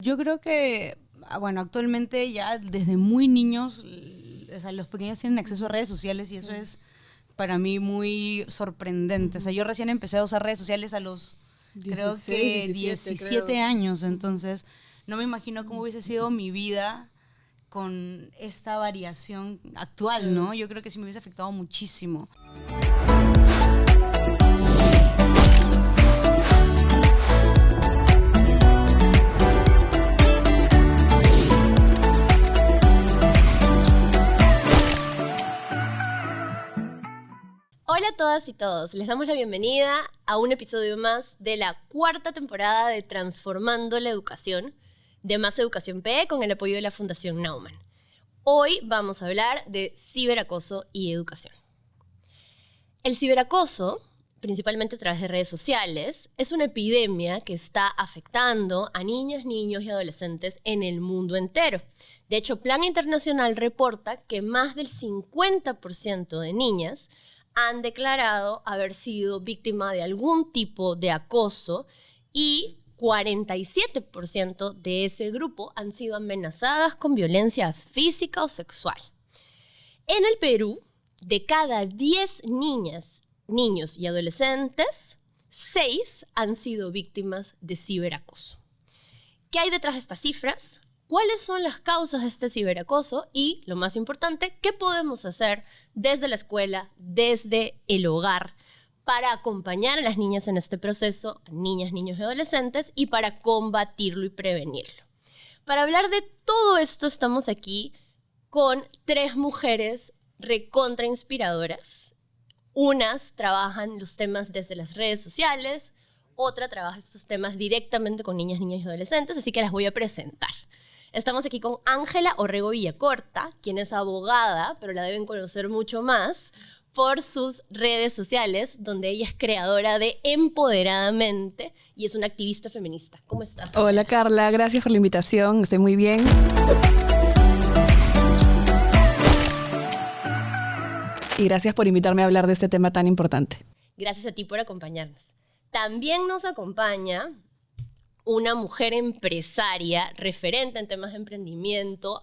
Yo creo que, bueno, actualmente ya desde muy niños, o sea, los pequeños tienen acceso a redes sociales y eso es para mí muy sorprendente. O sea, yo recién empecé a usar redes sociales a los, creo 16, que 17, 17 creo. años, entonces no me imagino cómo hubiese sido mi vida con esta variación actual, ¿no? Yo creo que sí me hubiese afectado muchísimo. Hola a todas y todos, les damos la bienvenida a un episodio más de la cuarta temporada de Transformando la Educación, de Más Educación PE con el apoyo de la Fundación Naumann. Hoy vamos a hablar de ciberacoso y educación. El ciberacoso, principalmente a través de redes sociales, es una epidemia que está afectando a niñas, niños y adolescentes en el mundo entero. De hecho, Plan Internacional reporta que más del 50% de niñas han declarado haber sido víctima de algún tipo de acoso y 47% de ese grupo han sido amenazadas con violencia física o sexual. En el Perú, de cada 10 niñas, niños y adolescentes, 6 han sido víctimas de ciberacoso. ¿Qué hay detrás de estas cifras? ¿Cuáles son las causas de este ciberacoso? Y, lo más importante, ¿qué podemos hacer desde la escuela, desde el hogar, para acompañar a las niñas en este proceso, niñas, niños y adolescentes, y para combatirlo y prevenirlo? Para hablar de todo esto estamos aquí con 3 mujeres recontra inspiradoras. Unas trabajan los temas desde las redes sociales, otra trabaja estos temas directamente con niñas, niños y adolescentes, así que las voy a presentar. Estamos aquí con Ángela Orrego Villacorta, quien es abogada, pero la deben conocer mucho más por sus redes sociales, donde ella es creadora de Empoderadamente y es una activista feminista. ¿Cómo estás, Ángela? Hola Carla, gracias por la invitación, estoy muy bien. Y gracias por invitarme a hablar de este tema tan importante. Gracias a ti por acompañarnos. También nos acompaña una mujer empresaria, referente en temas de emprendimiento,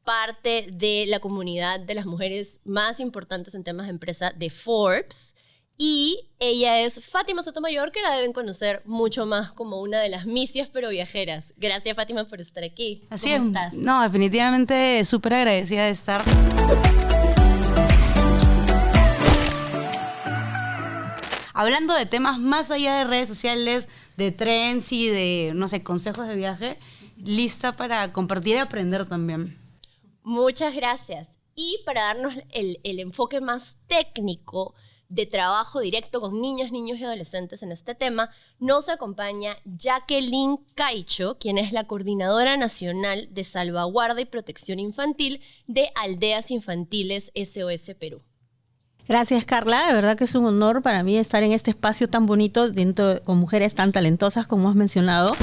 parte de la comunidad de las mujeres más importantes en temas de empresa de Forbes. Y ella es Fátima Sotomayor, que la deben conocer mucho más como una de las misias pero viajeras. Gracias, Fátima, por estar aquí. Así ¿Cómo es. estás? No, definitivamente súper agradecida de estar. Hablando de temas más allá de redes sociales, de trends y de, no sé, consejos de viaje, lista para compartir y aprender también. Muchas gracias. Y para darnos el enfoque más técnico de trabajo directo con niñas, niños y adolescentes en este tema, nos acompaña Jacqueline Caicho, quien es la Coordinadora Nacional de Salvaguarda y Protección Infantil de Aldeas Infantiles SOS Perú. Gracias, Carla. De verdad que es un honor para mí estar en este espacio tan bonito con mujeres tan talentosas como has mencionado.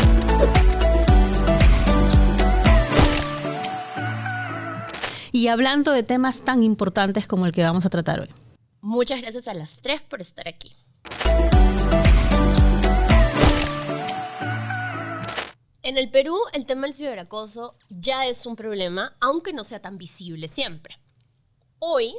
Y hablando de temas tan importantes como el que vamos a tratar hoy. Muchas gracias a las 3 por estar aquí. En el Perú, el tema del ciberacoso ya es un problema, aunque no sea tan visible siempre. Hoy,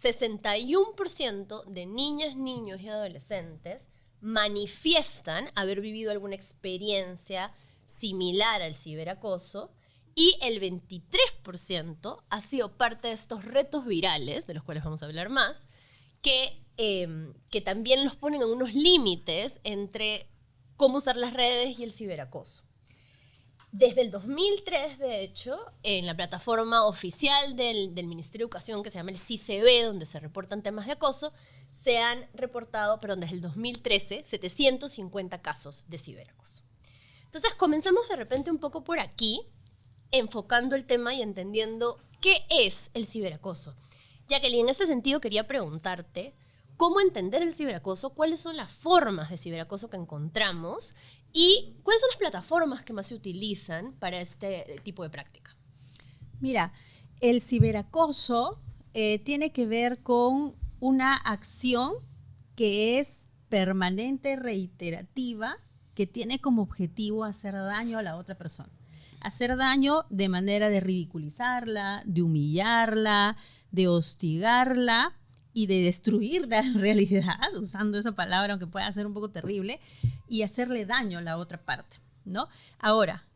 61% de niñas, niños y adolescentes manifiestan haber vivido alguna experiencia similar al ciberacoso y el 23% ha sido parte de estos retos virales, de los cuales vamos a hablar más, que también los ponen en unos límites entre cómo usar las redes y el ciberacoso. Desde el 2003, de hecho, en la plataforma oficial del Ministerio de Educación, que se llama el CICB, donde se reportan temas de acoso, se han reportado, desde el 2013, 750 casos de ciberacoso. Entonces, comencemos de repente un poco por aquí, enfocando el tema y entendiendo qué es el ciberacoso. Jacqueline, en ese sentido quería preguntarte, ¿cómo entender el ciberacoso? ¿Cuáles son las formas de ciberacoso que encontramos? ¿Y cuáles son las plataformas que más se utilizan para este tipo de práctica? Mira, el ciberacoso tiene que ver con una acción que es permanente, reiterativa, que tiene como objetivo hacer daño a la otra persona. Hacer daño de manera de ridiculizarla, de humillarla, de hostigarla y de destruirla en realidad, usando esa palabra, aunque pueda ser un poco terrible, y hacerle daño a la otra parte, ¿no? Ahora,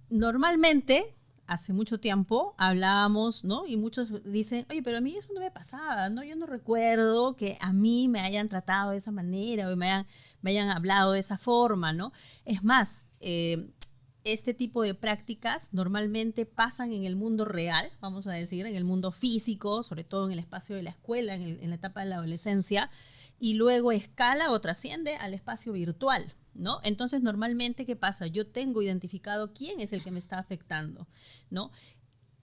normalmente, hace mucho tiempo hablábamos, ¿no? Y muchos dicen, oye, pero a mí eso no me pasaba, ¿no? Yo no recuerdo que a mí me hayan tratado de esa manera o me hayan hablado de esa forma, ¿no? Es más, este tipo de prácticas normalmente pasan en el mundo real, vamos a decir, en el mundo físico, sobre todo en el espacio de la escuela, en la etapa de la adolescencia, y luego escala o trasciende al espacio virtual, ¿no? Entonces, normalmente, ¿qué pasa? Yo tengo identificado quién es el que me está afectando, ¿no?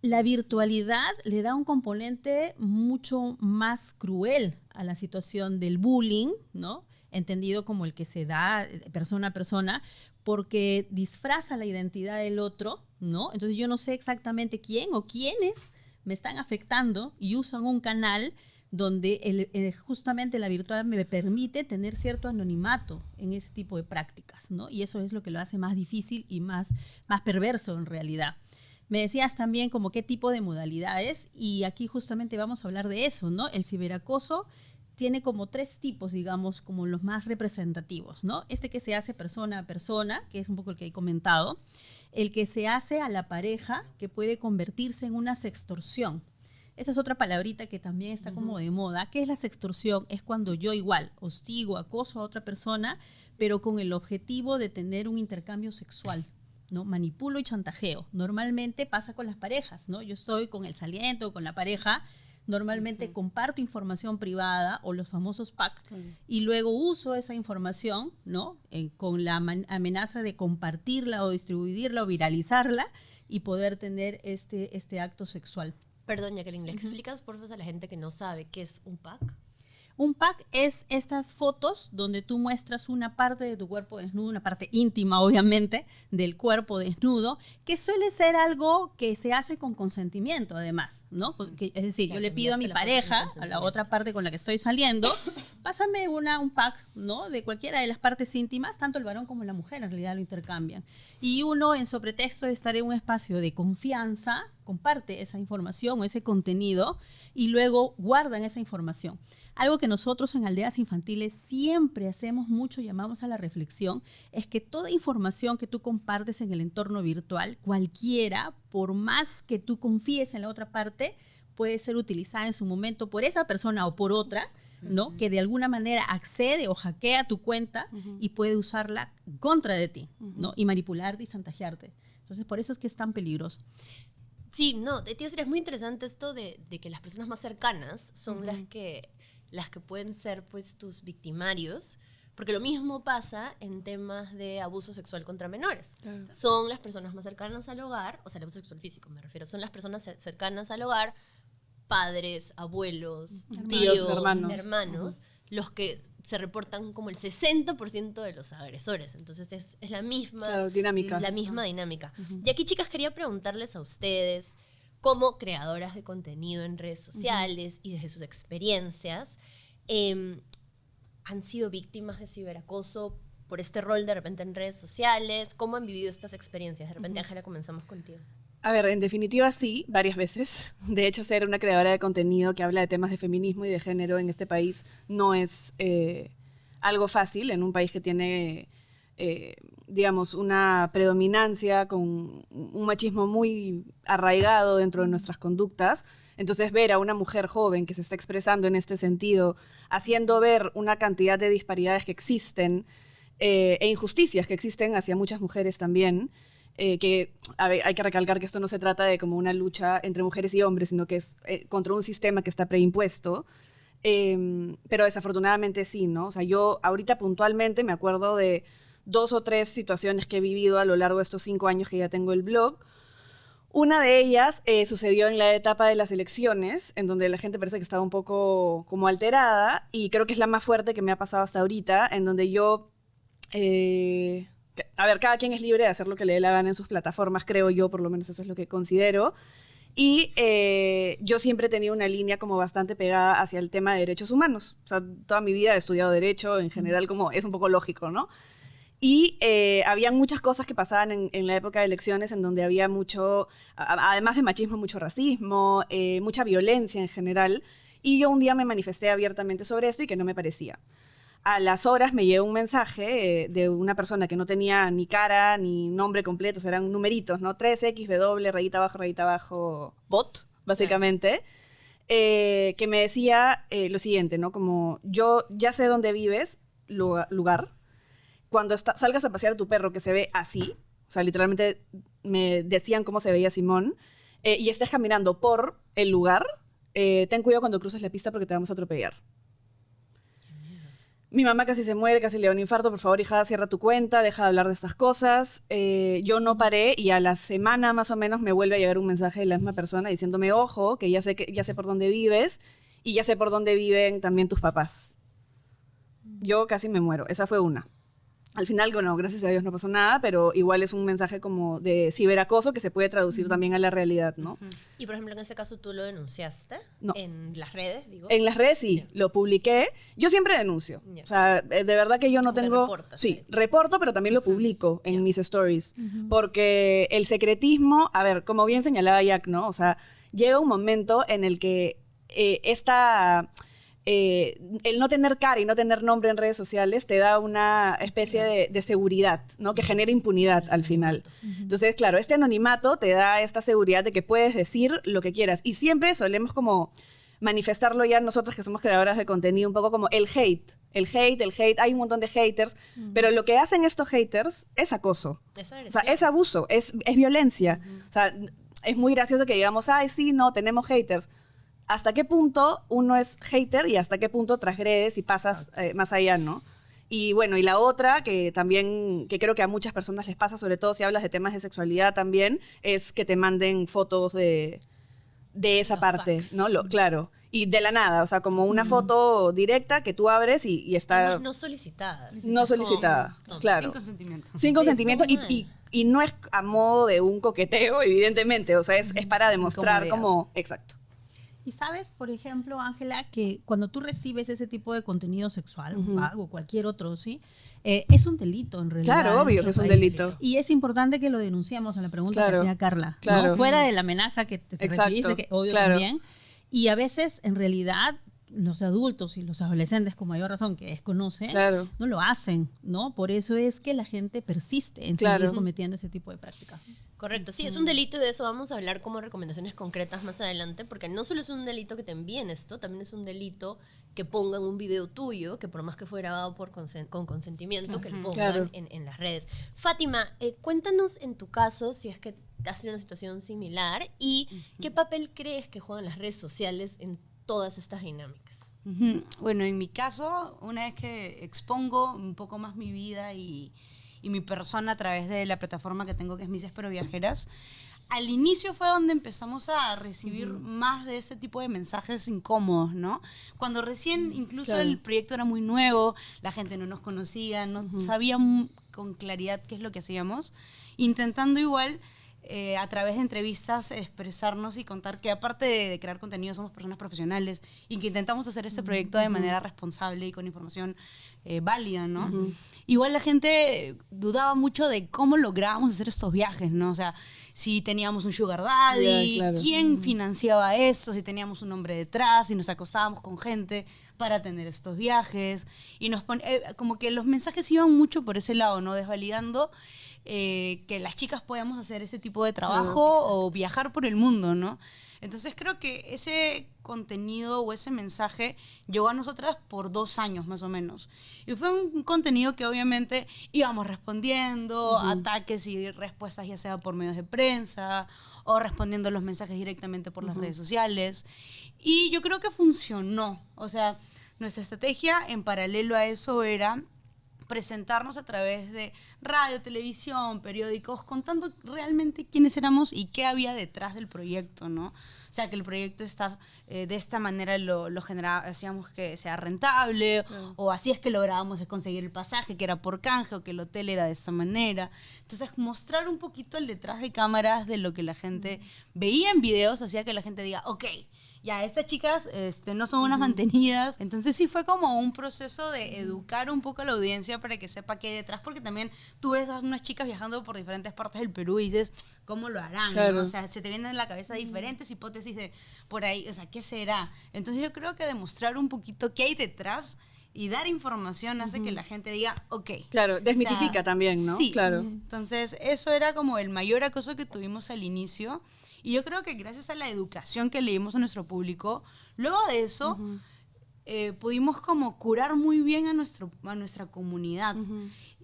La virtualidad le da un componente mucho más cruel a la situación del bullying, ¿no? Entendido como el que se da persona a persona, porque disfraza la identidad del otro, ¿no? Entonces yo no sé exactamente quién o quiénes me están afectando y usan un canal donde justamente la virtual me permite tener cierto anonimato en ese tipo de prácticas, ¿no? Y eso es lo que lo hace más difícil y más perverso en realidad. Me decías también como qué tipo de modalidades, y aquí justamente vamos a hablar de eso, ¿no? El ciberacoso tiene como 3 tipos, digamos, como los más representativos, ¿no? Este que se hace persona a persona, que es un poco el que he comentado. El que se hace a la pareja, que puede convertirse en una sextorsión. Esa es otra palabrita que también está como de moda. ¿Qué es la sextorsión? Es cuando yo igual hostigo, acoso a otra persona, pero con el objetivo de tener un intercambio sexual, ¿no? Manipulo y chantajeo. Normalmente pasa con las parejas, ¿no? Yo estoy con el saliente o con la pareja, normalmente comparto información privada o los famosos pack y luego uso esa información, ¿no? Con la amenaza de compartirla o distribuirla o viralizarla y poder tener este acto sexual. Perdón, Jacqueline, ¿le explicas por favor a la gente que no sabe qué es un pack? Un pack es estas fotos donde tú muestras una parte de tu cuerpo desnudo, una parte íntima, obviamente, del cuerpo desnudo, que suele ser algo que se hace con consentimiento, además, ¿no? Porque, es decir, yo le pido a mi pareja, a la otra parte con la que estoy saliendo, pásame un pack, ¿no? De cualquiera de las partes íntimas, tanto el varón como la mujer en realidad lo intercambian. Y uno, en sobre pretexto de estar en un espacio de confianza, comparte esa información o ese contenido y luego guardan esa información. Algo que nosotros en Aldeas Infantiles siempre hacemos mucho, llamamos a la reflexión, es que toda información que tú compartes en el entorno virtual, cualquiera, por más que tú confíes en la otra parte, puede ser utilizada en su momento por esa persona o por otra, ¿no? Que de alguna manera accede o hackea tu cuenta y puede usarla contra de ti, ¿no? Y manipularte y chantajearte. Entonces, por eso es que es tan peligroso. Sí, no, tío, es muy interesante esto de que las personas más cercanas son las que pueden ser, pues, tus victimarios, porque lo mismo pasa en temas de abuso sexual contra menores. Claro. Son las personas más cercanas al hogar, o sea, el abuso sexual físico me refiero, son las personas cercanas al hogar, padres, abuelos, tíos, hermanos, los que se reportan como el 60% de los agresores. Entonces es la misma dinámica. Y aquí, chicas, quería preguntarles a ustedes, como creadoras de contenido en redes sociales y desde sus experiencias, ¿han sido víctimas de ciberacoso por este rol de repente en redes sociales? ¿Cómo han vivido estas experiencias? De repente, Ángela, comenzamos contigo. A ver, en definitiva sí, varias veces. De hecho, ser una creadora de contenido que habla de temas de feminismo y de género en este país no es algo fácil, en un país que tiene, digamos, una predominancia con un machismo muy arraigado dentro de nuestras conductas. Entonces, ver a una mujer joven que se está expresando en este sentido, haciendo ver una cantidad de disparidades que existen e injusticias que existen hacia muchas mujeres también, que hay que recalcar que esto no se trata de como una lucha entre mujeres y hombres, sino que es contra un sistema que está preimpuesto, pero desafortunadamente sí, ¿no? O sea, yo ahorita puntualmente me acuerdo de 2 o 3 situaciones que he vivido a lo largo de estos 5 años que ya tengo el blog. Una de ellas sucedió en la etapa de las elecciones, en donde la gente parece que estaba un poco como alterada, y creo que es la más fuerte que me ha pasado hasta ahorita, en donde yo... a ver, cada quien es libre de hacer lo que le dé la gana en sus plataformas, creo yo, por lo menos eso es lo que considero. Y yo siempre he tenido una línea como bastante pegada hacia el tema de derechos humanos. O sea, toda mi vida he estudiado derecho, en general, como es un poco lógico, ¿no? Y había muchas cosas que pasaban en la época de elecciones en donde había mucho, además de machismo, mucho racismo, mucha violencia en general. Y yo un día me manifesté abiertamente sobre esto y que no me parecía. A las horas me llegó un mensaje de una persona que no tenía ni cara ni nombre completo, o sea, eran numeritos, ¿no? 3XW, rayita abajo, bot, básicamente, que me decía lo siguiente, ¿no? Como, yo ya sé dónde vives, lugar. Cuando salgas a pasear a tu perro que se ve así, o sea, literalmente me decían cómo se veía Simón, y estés caminando por el lugar, ten cuidado cuando cruces la pista porque te vamos a atropellar. Mi mamá casi se muere, casi le da un infarto, por favor, hija, cierra tu cuenta, deja de hablar de estas cosas. Yo no paré y a la semana más o menos me vuelve a llegar un mensaje de la misma persona diciéndome, ojo, que ya sé por dónde vives y ya sé por dónde viven también tus papás. Yo casi me muero, esa fue una. Al final, bueno, gracias a Dios no pasó nada, pero igual es un mensaje como de ciberacoso que se puede traducir también a la realidad, ¿no? Y, por ejemplo, en ese caso, ¿tú lo denunciaste? No. ¿En las redes, digo? En las redes sí, lo publiqué. Yo siempre denuncio. O sea, de verdad que yo no Como que tengo... reportas, sí, reporto, pero también lo publico en mis stories. Porque el secretismo, a ver, como bien señalaba Jack, ¿no? O sea, llega un momento en el que el no tener cara y no tener nombre en redes sociales te da una especie de seguridad, ¿no? Que genera impunidad al final. Entonces, claro, este anonimato te da esta seguridad de que puedes decir lo que quieras. Y siempre solemos como manifestarlo ya nosotros que somos creadoras de contenido, un poco como el hate. El hate, hay un montón de haters, pero lo que hacen estos haters es acoso. O sea, es abuso, es violencia. O sea, es muy gracioso que digamos, ay, sí, no, tenemos haters. ¿Hasta qué punto uno es hater y hasta qué punto transgredes y pasas más allá, ¿no? Y bueno, y la otra, que también, que creo que a muchas personas les pasa, sobre todo si hablas de temas de sexualidad también, es que te manden fotos de esa Los parte, packs. ¿no? Claro. Y de la nada, o sea, como una foto directa que tú abres y está... Además, no solicitada. No solicitada, No, claro. Sin consentimiento. Sin consentimiento todo mal. y no es a modo de un coqueteo, evidentemente, o sea, es para demostrar Incomodidad. como... Exacto. Y sabes, por ejemplo, Ángela, que cuando tú recibes ese tipo de contenido sexual o cualquier otro, ¿sí? Es un delito en realidad. Claro, obvio que es un delito. Y es importante que lo denunciemos en la pregunta Claro, que hacía Carla. claro. ¿no? Fuera de la amenaza que Exacto, recibiste, que obvio claro. también. Y a veces, en realidad, los adultos y los adolescentes, con mayor razón, que desconocen, Claro. no lo hacen, ¿no? Por eso es que la gente persiste en Claro. seguir cometiendo ese tipo de prácticas. Correcto, sí, es un delito y de eso vamos a hablar como recomendaciones concretas más adelante, porque no solo es un delito que te envíen esto, también es un delito que pongan un video tuyo, que por más que fue grabado con consentimiento, que lo pongan Claro. en las redes. Fátima, cuéntanos en tu caso, si es que has tenido una situación similar, y qué papel crees que juegan las redes sociales en todas estas dinámicas. Bueno, en mi caso, una vez que expongo un poco más mi vida y mi persona a través de la plataforma que tengo, que es Misses Pero Viajeras, al inicio fue donde empezamos a recibir más de este tipo de mensajes incómodos, ¿no? Cuando recién incluso Claro. el proyecto era muy nuevo, la gente no nos conocía, no sabía con claridad qué es lo que hacíamos, intentando igual a través de entrevistas expresarnos y contar que aparte de crear contenido somos personas profesionales y que intentamos hacer este proyecto de manera responsable y con información válida, ¿no? Igual la gente dudaba mucho de cómo lográbamos hacer estos viajes, ¿no? O sea, si teníamos un sugar daddy, Ya, claro. quién financiaba esto, si teníamos un hombre detrás, si nos acostábamos con gente para tener estos viajes. Y nos como que los mensajes iban mucho por ese lado, ¿no? Desvalidando que las chicas podamos hacer ese tipo de trabajo o viajar por el mundo, ¿no? Entonces creo que ese contenido o ese mensaje llegó a nosotras por 2 años más o menos. Y fue un contenido que obviamente íbamos respondiendo ataques y respuestas ya sea por medios de prensa o respondiendo los mensajes directamente por las redes sociales. Y yo creo que funcionó. O sea, nuestra estrategia en paralelo a eso era presentarnos a través de radio, televisión, periódicos, contando realmente quiénes éramos y qué había detrás del proyecto, ¿no? O sea, que el proyecto está de esta manera lo generaba, hacíamos que sea rentable, o así es que lográbamos conseguir el pasaje, que era por canje, o que el hotel era de esta manera. Entonces, mostrar un poquito el detrás de cámaras de lo que la gente veía en videos hacía que la gente diga, ok, ya, estas chicas no son unas mantenidas. Entonces sí fue como un proceso de educar un poco a la audiencia para que sepa qué hay detrás, porque también tú ves a unas chicas viajando por diferentes partes del Perú y dices, ¿cómo lo harán? Claro. ¿No? O sea, se te vienen en la cabeza diferentes hipótesis de por ahí, o sea, ¿qué será? Entonces yo creo que demostrar un poquito qué hay detrás y dar información hace que la gente diga, ok. Claro, desmitifica también, ¿no? Sí. Claro. Entonces, eso era como el mayor acoso que tuvimos al inicio. Y yo creo que gracias a la educación que le dimos a nuestro público, luego de eso, pudimos como curar muy bien a nuestra comunidad.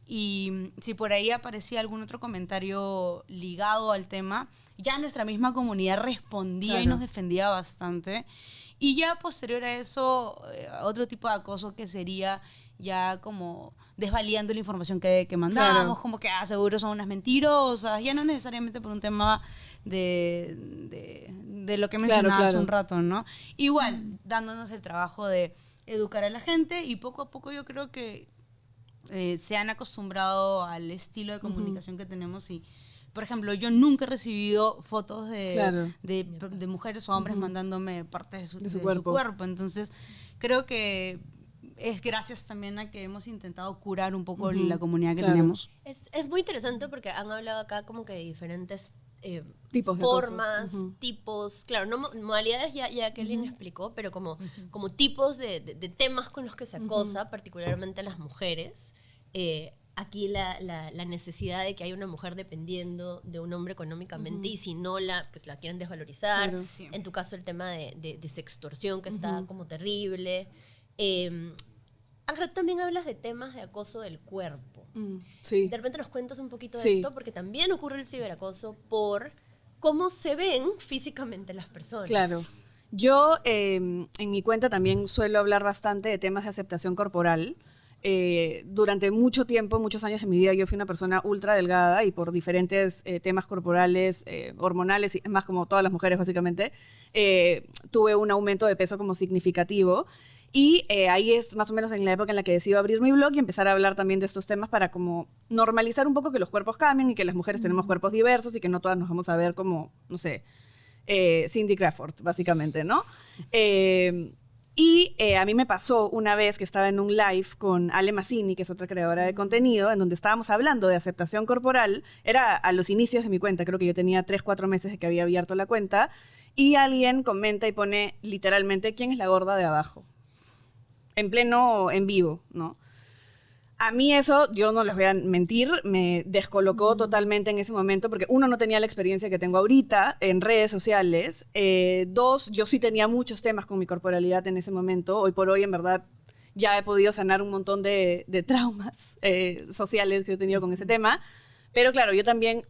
Y si por ahí aparecía algún otro comentario ligado al tema, ya nuestra misma comunidad respondía y nos defendía bastante. Y ya posterior a eso, otro tipo de acoso que sería ya como desvalidando la información que mandábamos, como que seguro son unas mentirosas, ya no necesariamente por un tema de lo que mencionabas hace un rato, ¿no? Igual, dándonos el trabajo de educar a la gente y poco a poco yo creo que se han acostumbrado al estilo de comunicación que tenemos y, por ejemplo, yo nunca he recibido fotos de mujeres o hombres mandándome partes de su cuerpo. Entonces, creo que es gracias también a que hemos intentado curar un poco la comunidad que tenemos. Es muy interesante porque han hablado acá como que de diferentes tipos de formas, tipos, claro, no modalidades ya que Lynn explicó, pero como tipos de temas con los que se acosa, particularmente a las mujeres. Aquí la necesidad de que haya una mujer dependiendo de un hombre económicamente y si no pues la quieren desvalorizar. Claro. Sí. En tu caso el tema de sextorsión que está como terrible. Ángel, también hablas de temas de acoso del cuerpo. Sí. De repente nos cuentas un poquito de esto porque también ocurre el ciberacoso por cómo se ven físicamente las personas. Claro. Yo en mi cuenta también suelo hablar bastante de temas de aceptación corporal. Durante mucho tiempo, muchos años de mi vida, yo fui una persona ultra delgada y por diferentes temas corporales, hormonales, y más como todas las mujeres básicamente, tuve un aumento de peso como significativo. Y ahí es más o menos en la época en la que decido abrir mi blog y empezar a hablar también de estos temas para como normalizar un poco que los cuerpos cambian y que las mujeres tenemos cuerpos diversos y que no todas nos vamos a ver como, no sé, Cindy Crawford, básicamente, ¿no? Y a mí me pasó una vez que estaba en un live con Ale Mazzini, que es otra creadora de contenido, en donde estábamos hablando de aceptación corporal. Era a los inicios de mi cuenta, creo que yo tenía 3-4 meses de que había abierto la cuenta, y alguien comenta y pone literalmente, ¿quién es la gorda de abajo? En vivo, ¿no? A mí eso, yo no les voy a mentir, me descolocó totalmente en ese momento porque uno, no tenía la experiencia que tengo ahorita en redes sociales. Dos, yo sí tenía muchos temas con mi corporalidad en ese momento. Hoy por hoy, en verdad, ya he podido sanar un montón de traumas sociales que he tenido con ese tema. Pero claro, yo también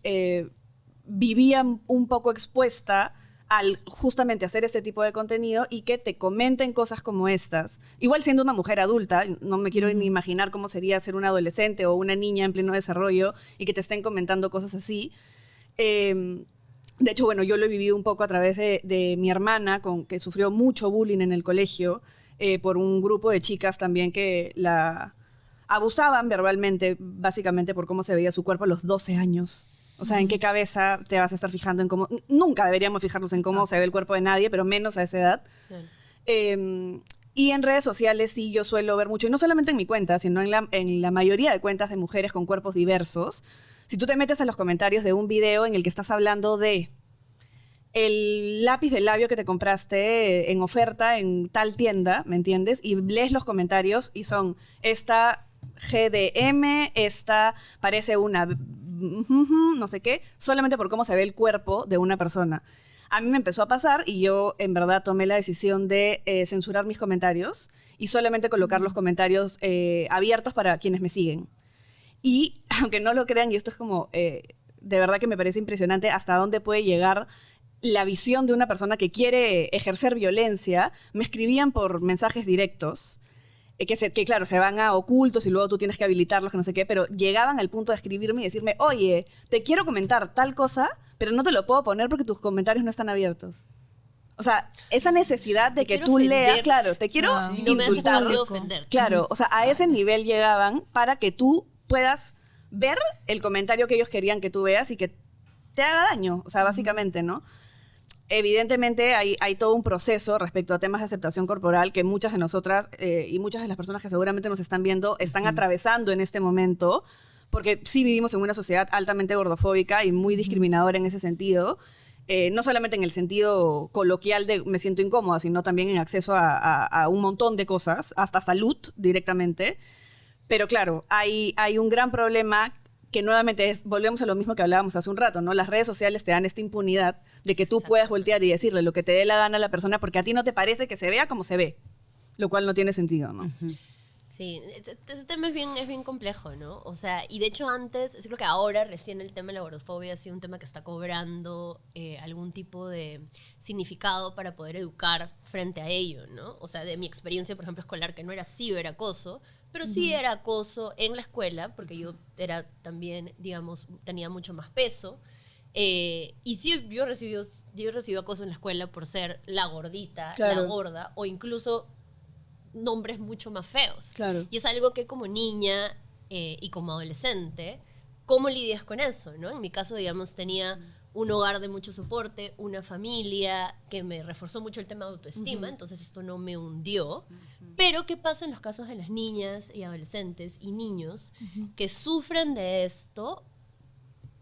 vivía un poco expuesta al justamente hacer este tipo de contenido y que te comenten cosas como estas. Igual siendo una mujer adulta, no me quiero ni imaginar cómo sería ser una adolescente o una niña en pleno desarrollo y que te estén comentando cosas así. De hecho, bueno, yo lo he vivido un poco a través de mi hermana, que sufrió mucho bullying en el colegio por un grupo de chicas también que la abusaban verbalmente, básicamente por cómo se veía su cuerpo a los 12 años. O sea, ¿en qué cabeza te vas a estar fijando en cómo? Nunca deberíamos fijarnos en cómo se ve el cuerpo de nadie, pero menos a esa edad. Y en redes sociales sí yo suelo ver mucho, y no solamente en mi cuenta, sino en la mayoría de cuentas de mujeres con cuerpos diversos. Si tú te metes a los comentarios de un video en el que estás hablando de el lápiz de labio que te compraste en oferta en tal tienda, ¿me entiendes? Y lees los comentarios y son, esta GDM, esta parece una no sé qué, solamente por cómo se ve el cuerpo de una persona. A mí me empezó a pasar y yo en verdad tomé la decisión de censurar mis comentarios y solamente colocar los comentarios abiertos para quienes me siguen. Y aunque no lo crean, y esto es como, de verdad que me parece impresionante hasta dónde puede llegar la visión de una persona que quiere ejercer violencia, me escribían por mensajes directos, que claro, se van a ocultos y luego tú tienes que habilitarlos, que no sé qué, pero llegaban al punto de escribirme y decirme, oye, te quiero comentar tal cosa, pero no te lo puedo poner porque tus comentarios no están abiertos. O sea, esa necesidad de que tú leas, claro, te quiero insultar. Claro, o sea, a ese nivel llegaban para que tú puedas ver el comentario que ellos querían que tú veas y que te haga daño, o sea, básicamente, ¿no? evidentemente hay todo un proceso respecto a temas de aceptación corporal que muchas de nosotras y muchas de las personas que seguramente nos están viendo están atravesando en este momento, porque sí vivimos en una sociedad altamente gordofóbica y muy discriminadora en ese sentido. No solamente en el sentido coloquial de me siento incómoda, sino también en acceso a un montón de cosas, hasta salud directamente. Pero claro, hay un gran problema que nuevamente volvemos a lo mismo que hablábamos hace un rato, ¿no? Las redes sociales te dan esta impunidad de que tú puedas voltear y decirle lo que te dé la gana a la persona porque a ti no te parece que se vea como se ve, lo cual no tiene sentido, ¿no? Sí, ese tema es bien complejo, ¿no? O sea, y de hecho antes, yo creo que ahora recién el tema de la gordofobia ha sido un tema que está cobrando algún tipo de significado para poder educar frente a ello, ¿no? O sea, de mi experiencia, por ejemplo, escolar, que no era ciberacoso, pero sí era acoso en la escuela, porque yo era también, digamos, tenía mucho más peso. Y sí, yo recibí acoso en la escuela por ser la gordita, la gorda, o incluso nombres mucho más feos. Claro. Y es algo que como niña y como adolescente, ¿cómo lidias con eso, no? En mi caso, digamos, tenía un hogar de mucho soporte, una familia que me reforzó mucho el tema de autoestima, entonces esto no me hundió. Pero, ¿qué pasa en los casos de las niñas y adolescentes y niños que sufren de esto?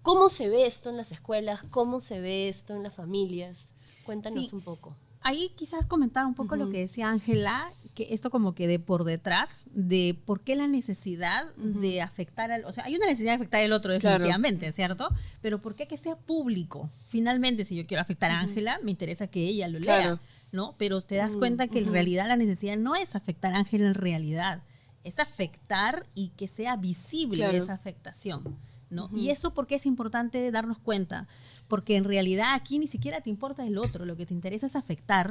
¿Cómo se ve esto en las escuelas? ¿Cómo se ve esto en las familias? Cuéntanos un poco. Ahí quizás comentar un poco lo que decía Ángela, que esto como que de por detrás, de por qué la necesidad de afectar al... O sea, hay una necesidad de afectar al otro definitivamente, ¿cierto? Pero ¿por qué que sea público? Finalmente, si yo quiero afectar a Ángela, me interesa que ella lo lea, ¿no? Pero te das cuenta que en realidad la necesidad no es afectar a Ángela en realidad, es afectar y que sea visible esa afectación, ¿no? Y eso, ¿por qué es importante darnos cuenta? Porque en realidad aquí ni siquiera te importa el otro, lo que te interesa es afectar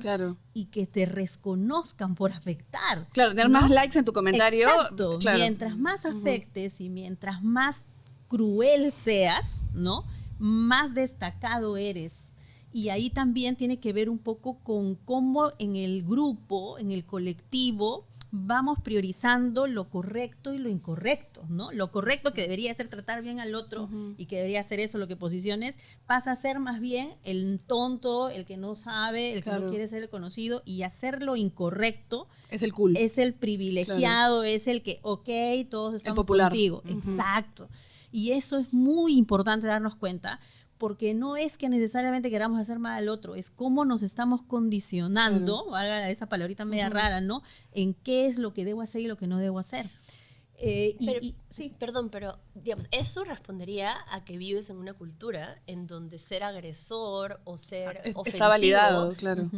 y que te reconozcan por afectar. Claro, tener más likes en tu comentario. Exacto. Mientras más afectes y mientras más cruel seas, ¿no? Más destacado eres. Y ahí también tiene que ver un poco con cómo en el grupo, en el colectivo, vamos priorizando lo correcto y lo incorrecto, ¿no? Lo correcto, que debería ser tratar bien al otro y que debería ser eso lo que posiciones, pasa a ser más bien el tonto, el que no sabe, el que no quiere ser el conocido, y hacer lo incorrecto es el cool. Es el privilegiado, es el que, todos estamos popular. Contigo. Exacto. Y eso es muy importante darnos cuenta, porque no es que necesariamente queramos hacer mal al otro, es cómo nos estamos condicionando, valga esa palabrita media rara, ¿no? En qué es lo que debo hacer y lo que no debo hacer. Sí. Perdón, pero digamos, eso respondería a que vives en una cultura en donde ser agresor o ser ofensivo está validado, claro.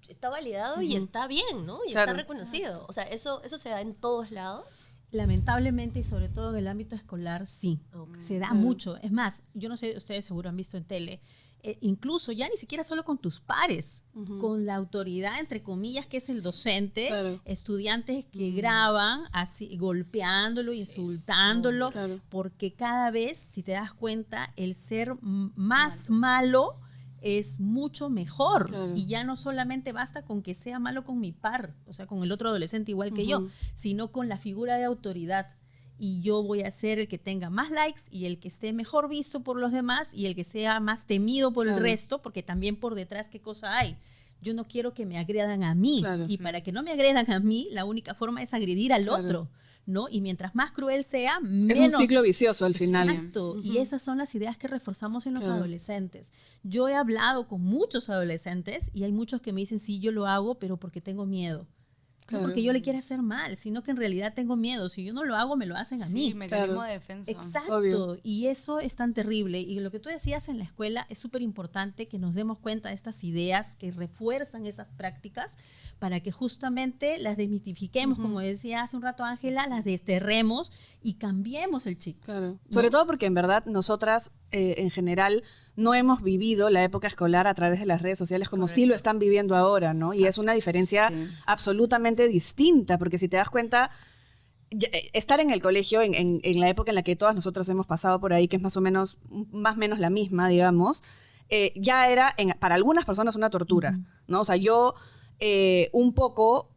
Está validado y está bien, ¿no? Y está reconocido. O sea, eso se da en todos lados. Lamentablemente, y sobre todo en el ámbito escolar, sí. Se da mucho. Es más, yo no sé, ustedes seguro han visto en tele, incluso ya ni siquiera solo con tus pares, con la autoridad, entre comillas, que es el docente, estudiantes que graban así, golpeándolo, insultándolo, porque cada vez, si te das cuenta, el ser más malo es mucho mejor. Y ya no solamente basta con que sea malo con mi par, o sea, con el otro adolescente igual que yo, sino con la figura de autoridad. Y yo voy a ser el que tenga más likes y el que esté mejor visto por los demás y el que sea más temido por el resto, porque también por detrás, ¿qué cosa hay? Yo no quiero que me agredan a mí. Y para que no me agredan a mí, la única forma es agredir al otro, ¿no? Y mientras más cruel sea, menos... Es un ciclo vicioso al final. Exacto. Y esas son las ideas que reforzamos en los adolescentes. Yo he hablado con muchos adolescentes y hay muchos que me dicen, sí, yo lo hago, pero porque tengo miedo. No porque yo le quiera hacer mal, sino que en realidad tengo miedo. Si yo no lo hago, me lo hacen a mí. Sí, mecanismo de defensa. Exacto. Obvio. Y eso es tan terrible. Y lo que tú decías en la escuela es súper importante que nos demos cuenta de estas ideas que refuerzan esas prácticas para que justamente las desmitifiquemos, como decía hace un rato Ángela, las desterremos y cambiemos el chip. Claro. Sobre todo porque en verdad nosotras en general no hemos vivido la época escolar a través de las redes sociales como sí lo están viviendo ahora, ¿no? Y es una diferencia absolutamente distinta, porque si te das cuenta, estar en el colegio en la época en la que todas nosotras hemos pasado por ahí, que es más o menos la misma, digamos, ya era para algunas personas una tortura, ¿no? O sea, yo un poco...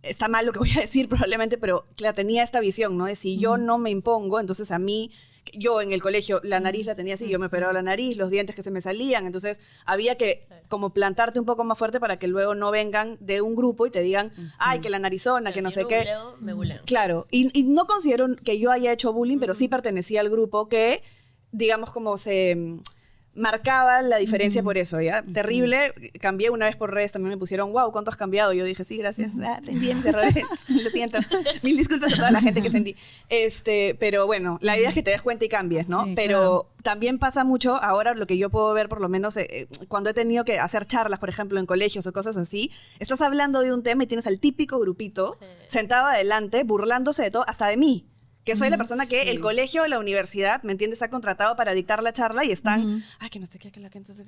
Está mal lo que voy a decir probablemente, pero claro, tenía esta visión, ¿no? De si yo no me impongo, entonces a mí, yo en el colegio la nariz la tenía así, yo me operaba la nariz, los dientes que se me salían, entonces había que como plantarte un poco más fuerte para que luego no vengan de un grupo y te digan, ay, que la narizona, Pero que no si sé yo qué. googleo, me bulean. Claro, y no considero que yo haya hecho bullying, pero sí pertenecía al grupo que, digamos, como se marcaba la diferencia por eso, ¿ya? Terrible, cambié una vez por redes, también me pusieron, wow, ¿cuánto has cambiado? Yo dije, sí, gracias, aprendí mis errores, lo siento, mil disculpas a toda la gente que ofendí. Pero bueno, la idea es que te des cuenta y cambies, ¿no? Sí, Pero también pasa mucho, ahora lo que yo puedo ver, por lo menos cuando he tenido que hacer charlas, por ejemplo, en colegios o cosas así, estás hablando de un tema y tienes al típico grupito sentado adelante, burlándose de todo, hasta de mí. Que soy la persona que el colegio o la universidad, ¿me entiendes?, ha contratado para dictar la charla y están, ay, que no sé qué, que la que entonces...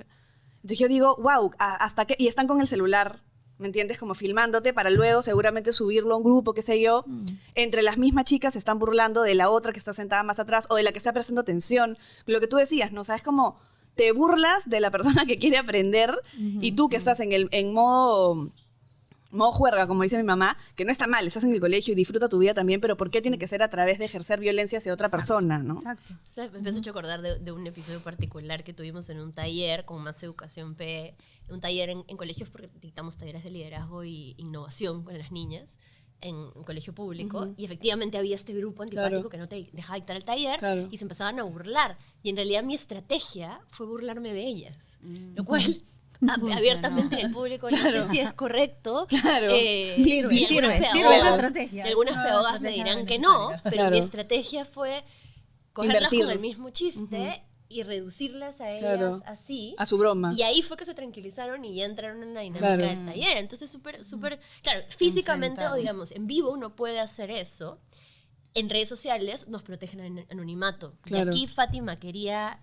Entonces yo digo, wow, hasta que... Y están con el celular, ¿me entiendes?, como filmándote para luego seguramente subirlo a un grupo, qué sé yo. Entre las mismas chicas se están burlando de la otra que está sentada más atrás o de la que está prestando atención. Lo que tú decías, ¿no? O sea, es como te burlas de la persona que quiere aprender y tú que estás en modo juerga, como dice mi mamá, que no está mal, estás en el colegio y disfruta tu vida también, pero ¿por qué tiene que ser a través de ejercer violencia hacia otra persona, no? Exacto. Entonces, me empiezo a acordar de un episodio particular que tuvimos en un taller con Más Educación P, un taller en colegios, porque dictamos talleres de liderazgo y innovación con las niñas en un colegio público, y efectivamente había este grupo antipático que no te dejaba dictar el taller, y se empezaban a burlar. Y en realidad mi estrategia fue burlarme de ellas, lo cual... abiertamente en el público, no sé si es correcto. Claro. Sirve la estrategia. Algunas Es una pedagogas me estrategia dirán que no, necesaria. pero Claro. mi estrategia fue cogerlas Invertir. con el mismo chiste y reducirlas a ellas Claro. así. A su broma. Y ahí fue que se tranquilizaron y ya entraron en la dinámica Claro. del taller. Entonces, súper, claro, físicamente o Enfrentado. digamos, en vivo uno puede hacer eso. En redes sociales nos protegen en anonimato. Claro. Y aquí, Fátima, quería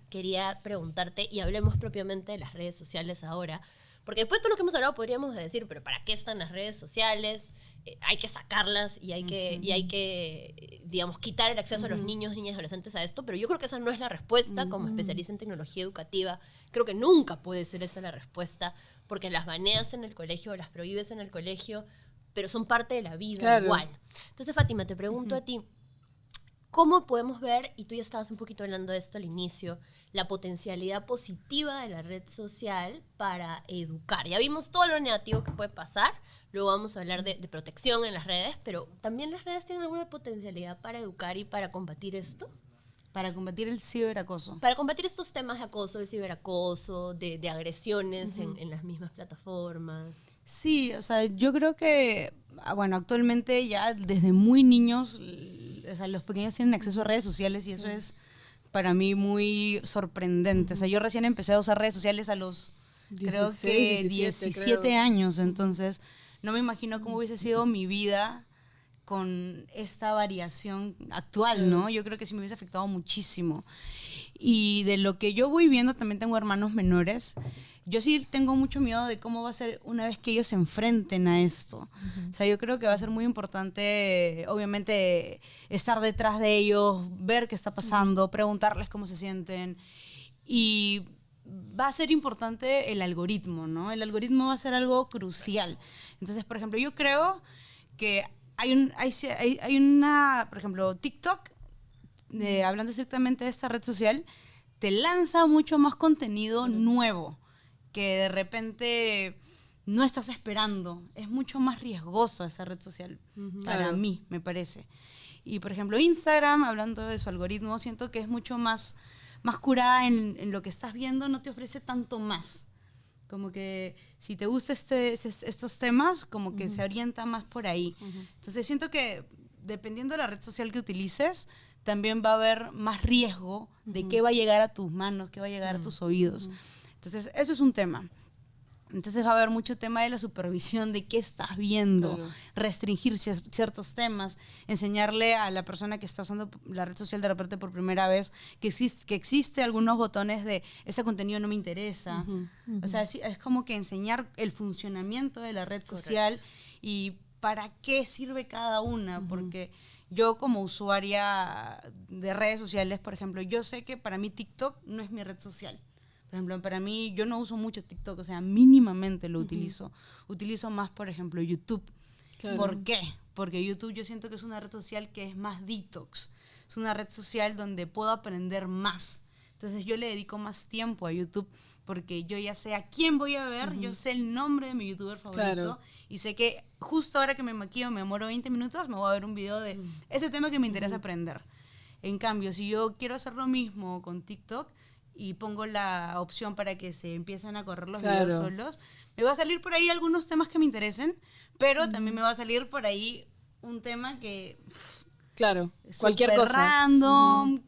preguntarte, y hablemos propiamente de las redes sociales ahora, porque después de todo lo que hemos hablado podríamos decir, pero ¿para qué están las redes sociales? Hay que sacarlas y hay que digamos, quitar el acceso a los niños, niñas y adolescentes a esto, pero yo creo que esa no es la respuesta. Como especialista en tecnología educativa, creo que nunca puede ser esa la respuesta, porque las baneas en el colegio o las prohíbes en el colegio, pero son parte de la vida Claro. igual. Entonces, Fátima, te pregunto a ti, ¿cómo podemos ver, y tú ya estabas un poquito hablando de esto al inicio, la potencialidad positiva de la red social para educar? Ya vimos todo lo negativo que puede pasar, luego vamos a hablar de protección en las redes, pero ¿también las redes tienen alguna potencialidad para educar y para combatir esto? Para combatir el ciberacoso. Para combatir estos temas de acoso, de ciberacoso, de agresiones en las mismas plataformas. Sí, o sea, yo creo que, bueno, actualmente ya desde muy niños, o sea, los pequeños tienen acceso a redes sociales y eso es para mí muy sorprendente. O sea, yo recién empecé a usar redes sociales a los, creo 16, que 17 17 creo. años, entonces no me imagino cómo hubiese sido mi vida con esta variación actual, ¿no? Yo creo que sí me hubiese afectado muchísimo. Y de lo que yo voy viendo, también tengo hermanos menores, yo sí tengo mucho miedo de cómo va a ser una vez que ellos se enfrenten a esto. O sea, yo creo que va a ser muy importante, obviamente, estar detrás de ellos, ver qué está pasando, preguntarles cómo se sienten. Y va a ser importante el algoritmo, ¿no? El algoritmo va a ser algo crucial. Entonces, por ejemplo, yo creo que hay una, por ejemplo, TikTok, hablando estrictamente de esta red social, te lanza mucho más contenido nuevo que de repente no estás esperando. Es mucho más riesgoso esa red social, para Claro. mí, me parece. Y, por ejemplo, Instagram, hablando de su algoritmo, siento que es mucho más curada en lo que estás viendo, no te ofrece tanto más. Como que si te gustan estos temas, como que se orienta más por ahí. Entonces siento que dependiendo de la red social que utilices, también va a haber más riesgo de qué va a llegar a tus manos, qué va a llegar a tus oídos. Entonces eso es un tema. Entonces va a haber mucho tema de la supervisión, de qué estás viendo, Claro. restringir ciertos temas, enseñarle a la persona que está usando la red social de repente por primera vez que existe algunos botones de ese contenido no me interesa. O sea, es como que enseñar el funcionamiento de la red social y para qué sirve cada una, porque yo como usuaria de redes sociales, por ejemplo, yo sé que para mí TikTok no es mi red social. Por ejemplo, para mí, yo no uso mucho TikTok, o sea, mínimamente lo utilizo. Utilizo más, por ejemplo, YouTube. Claro. ¿Por qué? Porque YouTube yo siento que es una red social que es más detox. Es una red social donde puedo aprender más. Entonces yo le dedico más tiempo a YouTube porque yo ya sé a quién voy a ver, yo sé el nombre de mi youtuber favorito, Claro. y sé que justo ahora que me maquillo, me demoro 20 minutos, me voy a ver un video de ese tema que me interesa aprender. En cambio, si yo quiero hacer lo mismo con TikTok y pongo la opción para que se empiecen a correr los Claro. videos solos, me va a salir por ahí algunos temas que me interesen, pero también me va a salir por ahí un tema que Claro, es cualquier súper cosa. random,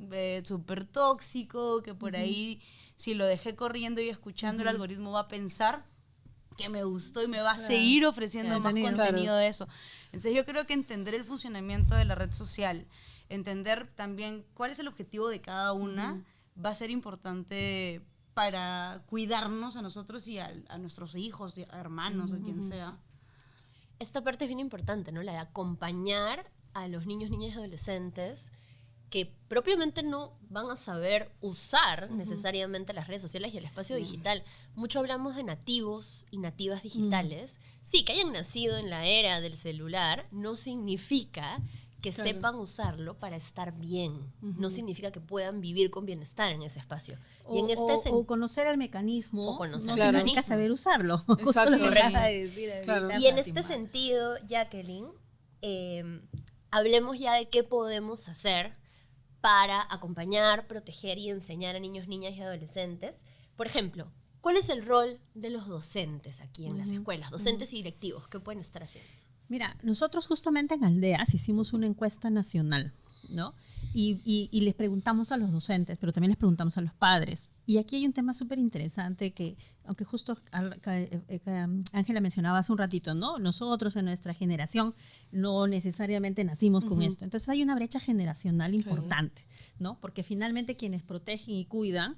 súper tóxico, que por ahí si lo dejé corriendo y escuchando, el algoritmo va a pensar que me gustó y me va a seguir ofreciendo Claro, más contenido. contenido de eso. Entonces yo creo que entender el funcionamiento de la red social, entender también cuál es el objetivo de cada una, va a ser importante para cuidarnos a nosotros y a nuestros hijos, a hermanos o quien sea. Esta parte es bien importante, ¿no? La de acompañar a los niños, niñas y adolescentes que propiamente no van a saber usar necesariamente las redes sociales y el espacio digital. Mucho hablamos de nativos y nativas digitales. Sí, que hayan nacido en la era del celular no significa que Claro. sepan usarlo para estar bien. No significa que puedan vivir con bienestar en ese espacio. Y en este O conocer el mecanismo, O conocer no Claro. significa saber usarlo. Justo Exacto. lo que Correcto. acaba de decir Claro. ahorita Y en Fátima. este sentido, Jacqueline, hablemos ya de qué podemos hacer para acompañar, proteger y enseñar a niños, niñas y adolescentes. Por ejemplo, ¿cuál es el rol de los docentes aquí en las escuelas? Docentes y directivos, ¿qué pueden estar haciendo? Mira, nosotros justamente en Aldeas hicimos una encuesta nacional, ¿no? Y les preguntamos a los docentes, pero también les preguntamos a los padres. Y aquí hay un tema súper interesante que, aunque justo Ángela mencionaba hace un ratito, ¿no? Nosotros en nuestra generación no necesariamente nacimos con esto. Entonces hay una brecha generacional importante, ¿no? Porque finalmente quienes protegen y cuidan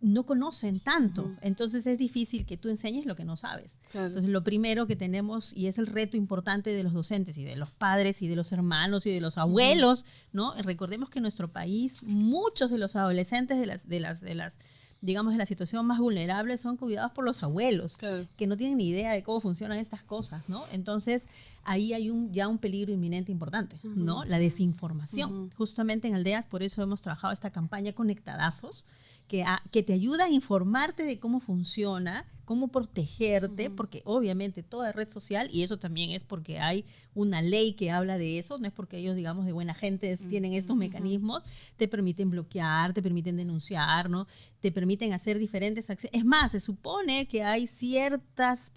no conocen tanto. Entonces es difícil que tú enseñes lo que no sabes. Claro. Entonces lo primero que tenemos, y es el reto importante de los docentes y de los padres y de los hermanos y de los abuelos, ¿no? Recordemos que en nuestro país muchos de los adolescentes de las digamos, de la situación más vulnerable son cuidados por los abuelos, Claro. que no tienen ni idea de cómo funcionan estas cosas, ¿no? Entonces, ahí hay ya un peligro inminente importante, ¿no? La desinformación. Justamente en Aldeas, por eso hemos trabajado esta campaña Conectadazos, que te ayuda a informarte de cómo funciona, cómo protegerte, porque obviamente toda red social, y eso también es porque hay una ley que habla de eso, no es porque ellos, digamos, de buena gente tienen estos mecanismos, te permiten bloquear, te permiten denunciar, ¿no? Te permiten hacer diferentes acciones. Es más, se supone que hay ciertos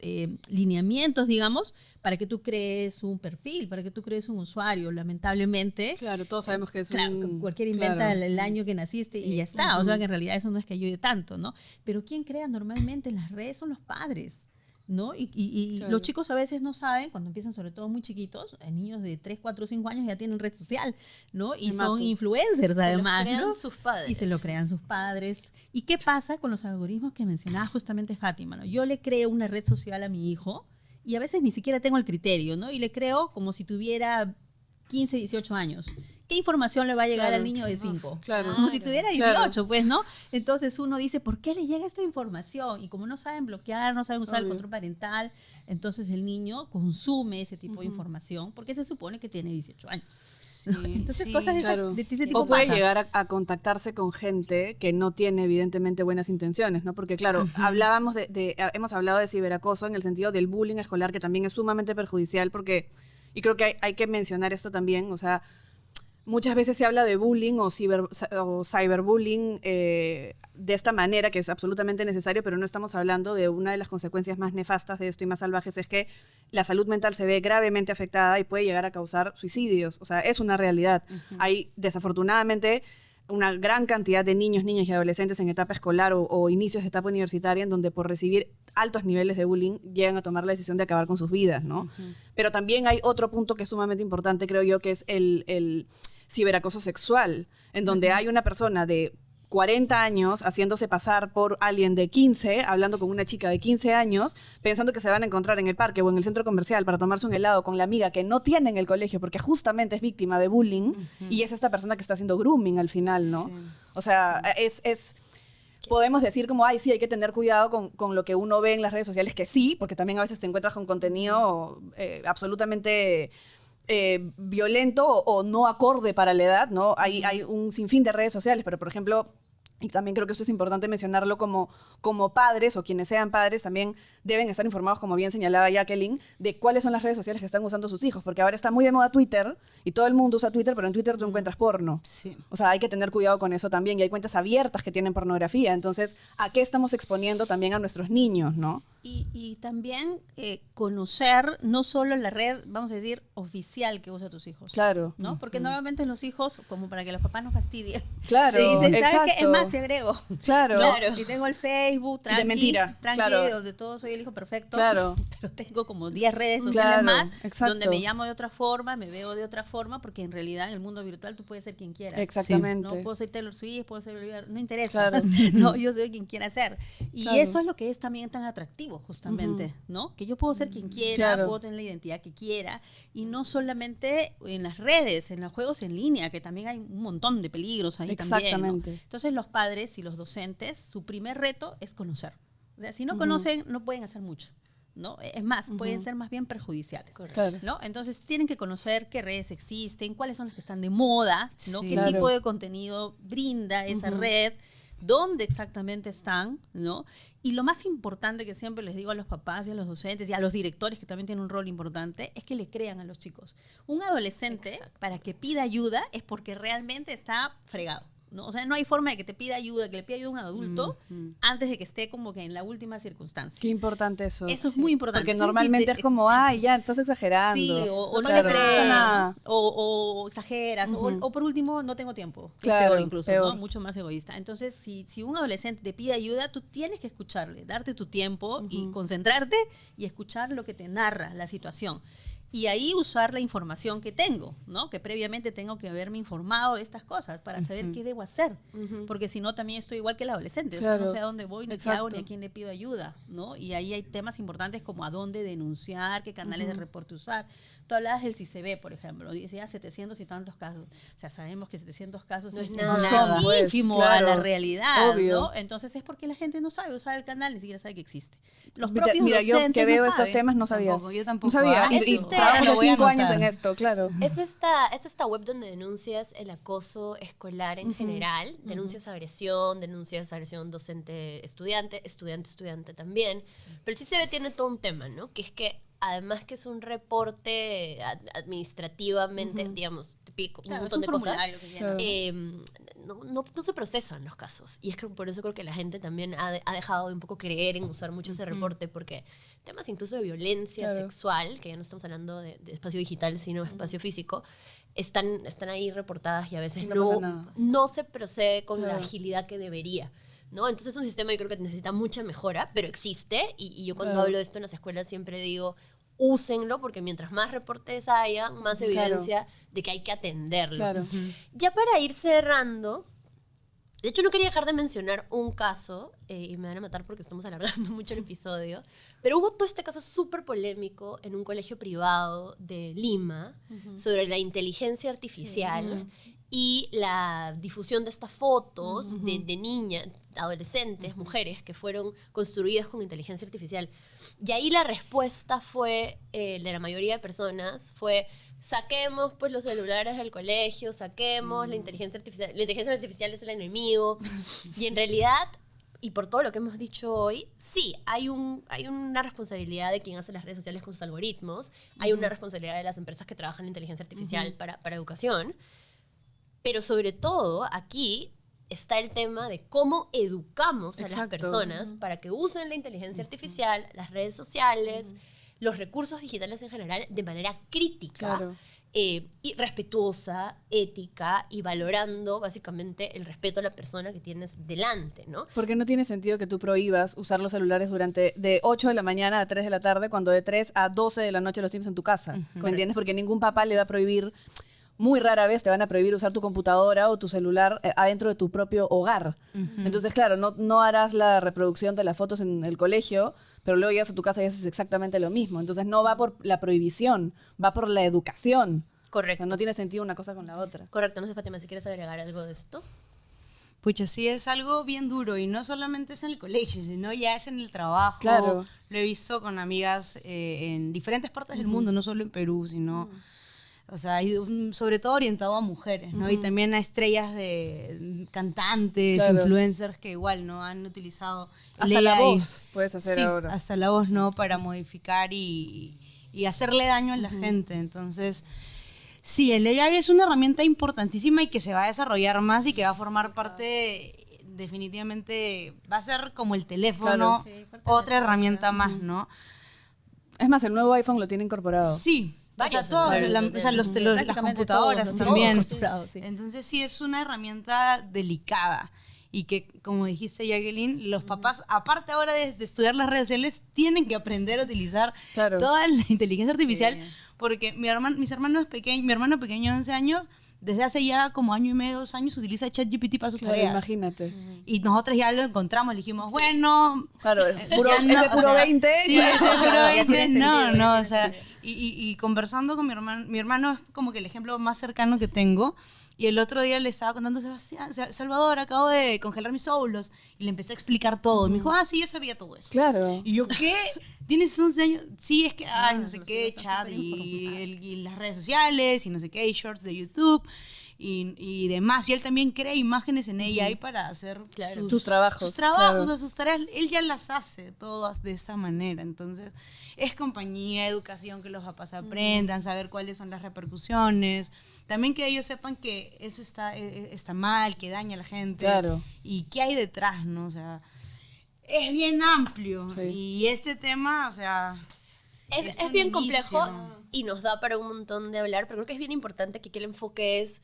lineamientos, digamos, para que tú crees un perfil, para que tú crees un usuario. Lamentablemente, Claro, todos sabemos que es claro, cualquiera inventa claro. el año que naciste y ya está. O sea que en realidad eso no es que ayude tanto, ¿no? Pero quien crea normalmente en las redes son los padres, ¿no? Y Claro. los chicos a veces no saben, cuando empiezan sobre todo muy chiquitos, niños de 3, 4, 5 años ya tienen red social, ¿no? Y Me son mato. influencers Se además, los crean ¿no? sus padres. Y se lo crean sus padres. ¿Y qué pasa con los algoritmos que mencionaba justamente Fátima, ¿no? Yo le creo una red social a mi hijo y a veces ni siquiera tengo el criterio, ¿no? Y le creo como si tuviera 15, 18 años. ¿Qué información le va a llegar Claro. al niño de 5? Claro. Como si tuviera 18, Claro. pues, ¿no? Entonces uno dice, ¿por qué le llega esta información? Y como no saben bloquear, no saben usar el Obvio. control parental, entonces el niño consume ese tipo de información porque se supone que tiene 18 años. Sí, Entonces sí. cosas de, Claro. de ese tipo O puede pasa. llegar a contactarse con gente que no tiene evidentemente buenas intenciones, ¿no? Porque claro, hemos hablado de ciberacoso en el sentido del bullying escolar, que también es sumamente perjudicial porque, y creo que hay que mencionar esto también, o sea, muchas veces se habla de bullying o cyberbullying de esta manera, que es absolutamente necesario, pero no estamos hablando de una de las consecuencias más nefastas de esto y más salvajes, es que la salud mental se ve gravemente afectada y puede llegar a causar suicidios. O sea, es una realidad. Hay, desafortunadamente, una gran cantidad de niños, niñas y adolescentes en etapa escolar o inicios de etapa universitaria en donde por recibir altos niveles de bullying llegan a tomar la decisión de acabar con sus vidas, ¿no? Pero también hay otro punto que es sumamente importante, creo yo, que es el ciberacoso sexual, en donde hay una persona de 40 años haciéndose pasar por alguien de 15, hablando con una chica de 15 años, pensando que se van a encontrar en el parque o en el centro comercial para tomarse un helado con la amiga que no tiene en el colegio porque justamente es víctima de bullying y es esta persona que está haciendo grooming al final, ¿no? Sí. O sea, es podemos decir como, ay, sí, hay que tener cuidado con lo que uno ve en las redes sociales, que sí, porque también a veces te encuentras con contenido absolutamente violento o no acorde para la edad, ¿no? Hay un sinfín de redes sociales, pero por ejemplo, y también creo que esto es importante mencionarlo como padres o quienes sean padres también deben estar informados, como bien señalaba Jacqueline, de cuáles son las redes sociales que están usando sus hijos, porque ahora está muy de moda Twitter y todo el mundo usa Twitter, pero en Twitter tú encuentras porno. Sí. O sea, hay que tener cuidado con eso también y hay cuentas abiertas que tienen pornografía. Entonces, ¿a qué estamos exponiendo también a nuestros niños, no? Y también conocer no solo la red, vamos a decir, oficial que usa tus hijos. Claro. ¿No? Porque normalmente los hijos, como para que los papás no fastidien, Claro, se dicen, ¿sabes exacto. qué? Es más, te agrego. Claro. Claro. Y tengo el Facebook, tranqui, De mentira, tranqui, claro. donde todo soy el hijo perfecto. Claro. Pero tengo como 10 redes sociales Claro, más, exacto. donde me llamo de otra forma, me veo de otra forma, porque en realidad en el mundo virtual tú puedes ser quien quieras. Exactamente. No puedo ser Taylor Swift, puedo ser Olivia, no interesa. Claro. No, yo soy quien quiera ser. Y Claro. eso es lo que es también tan atractivo, justamente, ¿no? Que yo puedo ser quien quiera, Claro. puedo tener la identidad que quiera, y no solamente en las redes, en los juegos en línea, que también hay un montón de peligros ahí también, ¿no? Exactamente. Entonces los padres y los docentes, su primer reto es conocer. O sea, si no conocen, no pueden hacer mucho, ¿no? Es más, pueden ser más bien perjudiciales. Claro. ¿No? Entonces tienen que conocer qué redes existen, cuáles son las que están de moda, ¿no? Sí. Qué Claro. tipo de contenido brinda esa red, dónde exactamente están, ¿no? Y lo más importante que siempre les digo a los papás y a los docentes y a los directores, que también tienen un rol importante, es que le crean a los chicos. Un adolescente, Exacto. para que pida ayuda, es porque realmente está fregado, ¿no? O sea, no hay forma de que te pida ayuda, que le pida ayuda a un adulto antes de que esté como que en la última circunstancia. Qué importante eso. Eso es muy importante. Porque Sí, normalmente sí, es como, ay, ya, estás exagerando. Sí, o no Claro. le No pasa crees, nada. ¿no? o exageras, o por último, no tengo tiempo. Que Claro, es peor incluso, peor. ¿no? Mucho más egoísta. Entonces, si un adolescente te pide ayuda, tú tienes que escucharle, darte tu tiempo y concentrarte y escuchar lo que te narra la situación. Y ahí usar la información que tengo, ¿no? Que previamente tengo que haberme informado de estas cosas para saber qué debo hacer. Porque si no, también estoy igual que el adolescente. O sea, Claro. no sé a dónde voy, ni qué Exacto. hago, ni a quién le pido ayuda, ¿no? Y ahí hay temas importantes como a dónde denunciar, qué canales de reporte usar. Tú hablabas del CICB, por ejemplo. Decía 700 y tantos casos. O sea, sabemos que 700 casos No es es nada. son, pues, ínfimo claro. a la realidad, Obvio. ¿no? Entonces es porque la gente no sabe usar el canal, ni siquiera sabe que existe. Los Mira, propios mira, yo docentes que veo no estos saben. temas no sabía. Tampoco, yo tampoco. No sabía. ¿Ah? Y Existe. trabajo Lo hace voy a 5 años anotar. en esto, claro. Es esta web donde denuncias el acoso escolar en general, denuncias agresión docente-estudiante, estudiante-estudiante también. Pero el CICB tiene todo un tema, ¿no? Que es que además que es un reporte administrativamente, digamos, típico, Claro, un es montón de cosas, formulario que llena. Claro. no se procesan los casos. Y es que por eso creo que la gente también ha dejado de un poco creer en usar mucho ese reporte, porque temas incluso de violencia Claro. sexual, que ya no estamos hablando de espacio digital, sino espacio físico, están ahí reportadas y a veces No pasa no, nada. no se procede con la Claro. agilidad que debería. ¿No? Entonces es un sistema yo creo que necesita mucha mejora, pero existe, y yo cuando Claro. hablo de esto en las escuelas siempre digo, úsenlo, porque mientras más reportes haya, más Claro. evidencia de que hay que atenderlo. Claro. Ya para ir cerrando, de hecho no quería dejar de mencionar un caso, y me van a matar porque estamos alargando mucho el episodio, pero hubo todo este caso súper polémico en un colegio privado de Lima sobre la inteligencia artificial y la difusión de estas fotos de niñas, adolescentes, mujeres que fueron construidas con inteligencia artificial. Y ahí la respuesta fue, de la mayoría de personas, fue saquemos pues los celulares del colegio, saquemos la inteligencia artificial. La inteligencia artificial es el enemigo. Y en realidad, y por todo lo que hemos dicho hoy, sí, hay una responsabilidad de quien hace las redes sociales con sus algoritmos, hay una responsabilidad de las empresas que trabajan en inteligencia artificial para educación, pero sobre todo aquí está el tema de cómo educamos a las Exacto. personas para que usen la inteligencia artificial, las redes sociales, los recursos digitales en general de manera crítica, Claro. y respetuosa, ética y valorando básicamente el respeto a la persona que tienes delante, ¿no? Porque no tiene sentido que tú prohíbas usar los celulares durante de 8 de la mañana a 3 de la tarde, cuando de 3 a 12 de la noche los tienes en tu casa. ¿Me entiendes? Porque ningún papá le va a prohibir, muy rara vez te van a prohibir usar tu computadora o tu celular adentro de tu propio hogar. Entonces, claro, no harás la reproducción de las fotos en el colegio, pero luego llegas a tu casa y haces exactamente lo mismo. Entonces, no va por la prohibición, va por la educación. O Correcto. sea, no tiene sentido una cosa con la otra. Correcto. No sé, Fátima, si quieres agregar algo de esto. Pucha, sí, es algo bien duro y no solamente es en el colegio, sino ya es en el trabajo. Claro. Lo he visto con amigas en diferentes partes del mundo, no solo en Perú, sino, o sea, sobre todo orientado a mujeres, ¿no? Y también a estrellas de cantantes, Claro. influencers que igual, ¿no? Han utilizado Hasta el la AI. voz puedes hacer Sí, ahora. hasta la voz, ¿no? Para modificar y hacerle daño a la gente. Entonces, sí, el AI es una herramienta importantísima y que se va a desarrollar más y que va a formar parte, definitivamente, va a ser como el teléfono, Claro. Sí, parte de otra la herramienta más, ¿no? Es más, el nuevo iPhone lo tiene incorporado. Sí, Varios o sea, todo, celulares o sea, las Prácticamente computadoras todos, también. todos comprados, sí. Entonces sí, es una herramienta delicada y que, como dijiste, Jacqueline, los papás, aparte ahora de estudiar las redes sociales, tienen que aprender a utilizar Claro. toda la inteligencia artificial, Sí. porque mi hermano pequeño de 11 años, desde hace ya como año y medio, 2 años, utiliza ChatGPT para sus Claro, tareas. imagínate. Y nosotros ya lo encontramos, le dijimos, bueno, Claro, puro, ya no, ese puro o sea, 20. Sí, ya. ese puro Ya 20, tiene no, sentido, no, ya o sea, tiene y conversando con mi hermano es como que el ejemplo más cercano que tengo. Y el otro día le estaba contando, Sebastián, Salvador, acabo de congelar mis óvulos. Y le empecé a explicar todo. Y me dijo, sí, ya sabía todo eso. Claro. Y yo, ¿qué? ¿Tienes 11 años? Sí, es que, no sé los qué, hijos están chat súper y, informados. y las redes sociales y no sé qué, y shorts de YouTube y demás. Y él también crea imágenes en AI para hacer Tus trabajos, sus trabajos, claro. o sea, sus tareas. Él ya las hace todas de esa manera. Entonces, es compañía, educación, que los papás aprendan, saber cuáles son las repercusiones. También que ellos sepan que eso está mal, que daña a la gente. Claro. Y qué hay detrás, ¿no? O sea, es bien amplio. Sí. Y este tema, o sea... Es bien complejo buenísimo. y nos da para un montón de hablar, pero creo que es bien importante que aquí el enfoque es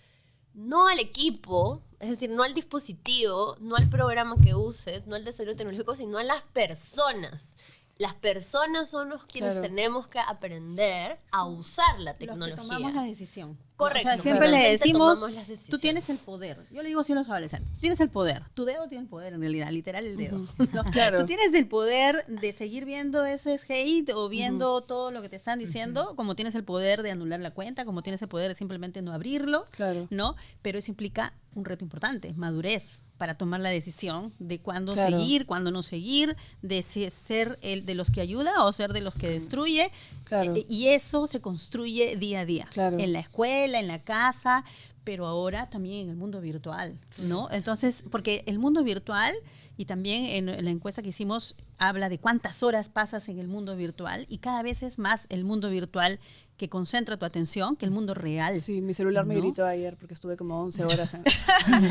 no al equipo, es decir, no al dispositivo, no al programa que uses, no al desarrollo tecnológico, sino a las personas. Las personas son los quienes Claro. tenemos que aprender a usar la Los que tecnología. tomamos la decisión. Correcto. O sea, siempre le Finalmente decimos, tomamos las decisiones. tú tienes el poder. Yo le digo así a los adolescentes, tú tienes el poder. Tu dedo tiene el poder en realidad, literal el dedo. ¿no? Claro. Tú tienes el poder de seguir viendo ese hate o viendo todo lo que te están diciendo, como tienes el poder de anular la cuenta, como tienes el poder de simplemente no abrirlo, Claro. ¿no? Pero eso implica un reto importante, madurez para tomar la decisión de cuándo Claro. seguir, cuándo no seguir, de si ser el de los que ayuda o ser de los que destruye. Claro. Y eso se construye día a día, Claro. en la escuela, en la casa, pero ahora también en el mundo virtual, ¿no? Entonces, porque el mundo virtual, y también en la encuesta que hicimos, habla de cuántas horas pasas en el mundo virtual, y cada vez es más el mundo virtual que concentra tu atención que el mundo real. Sí, mi celular me ¿no? gritó ayer porque estuve como 11 horas en...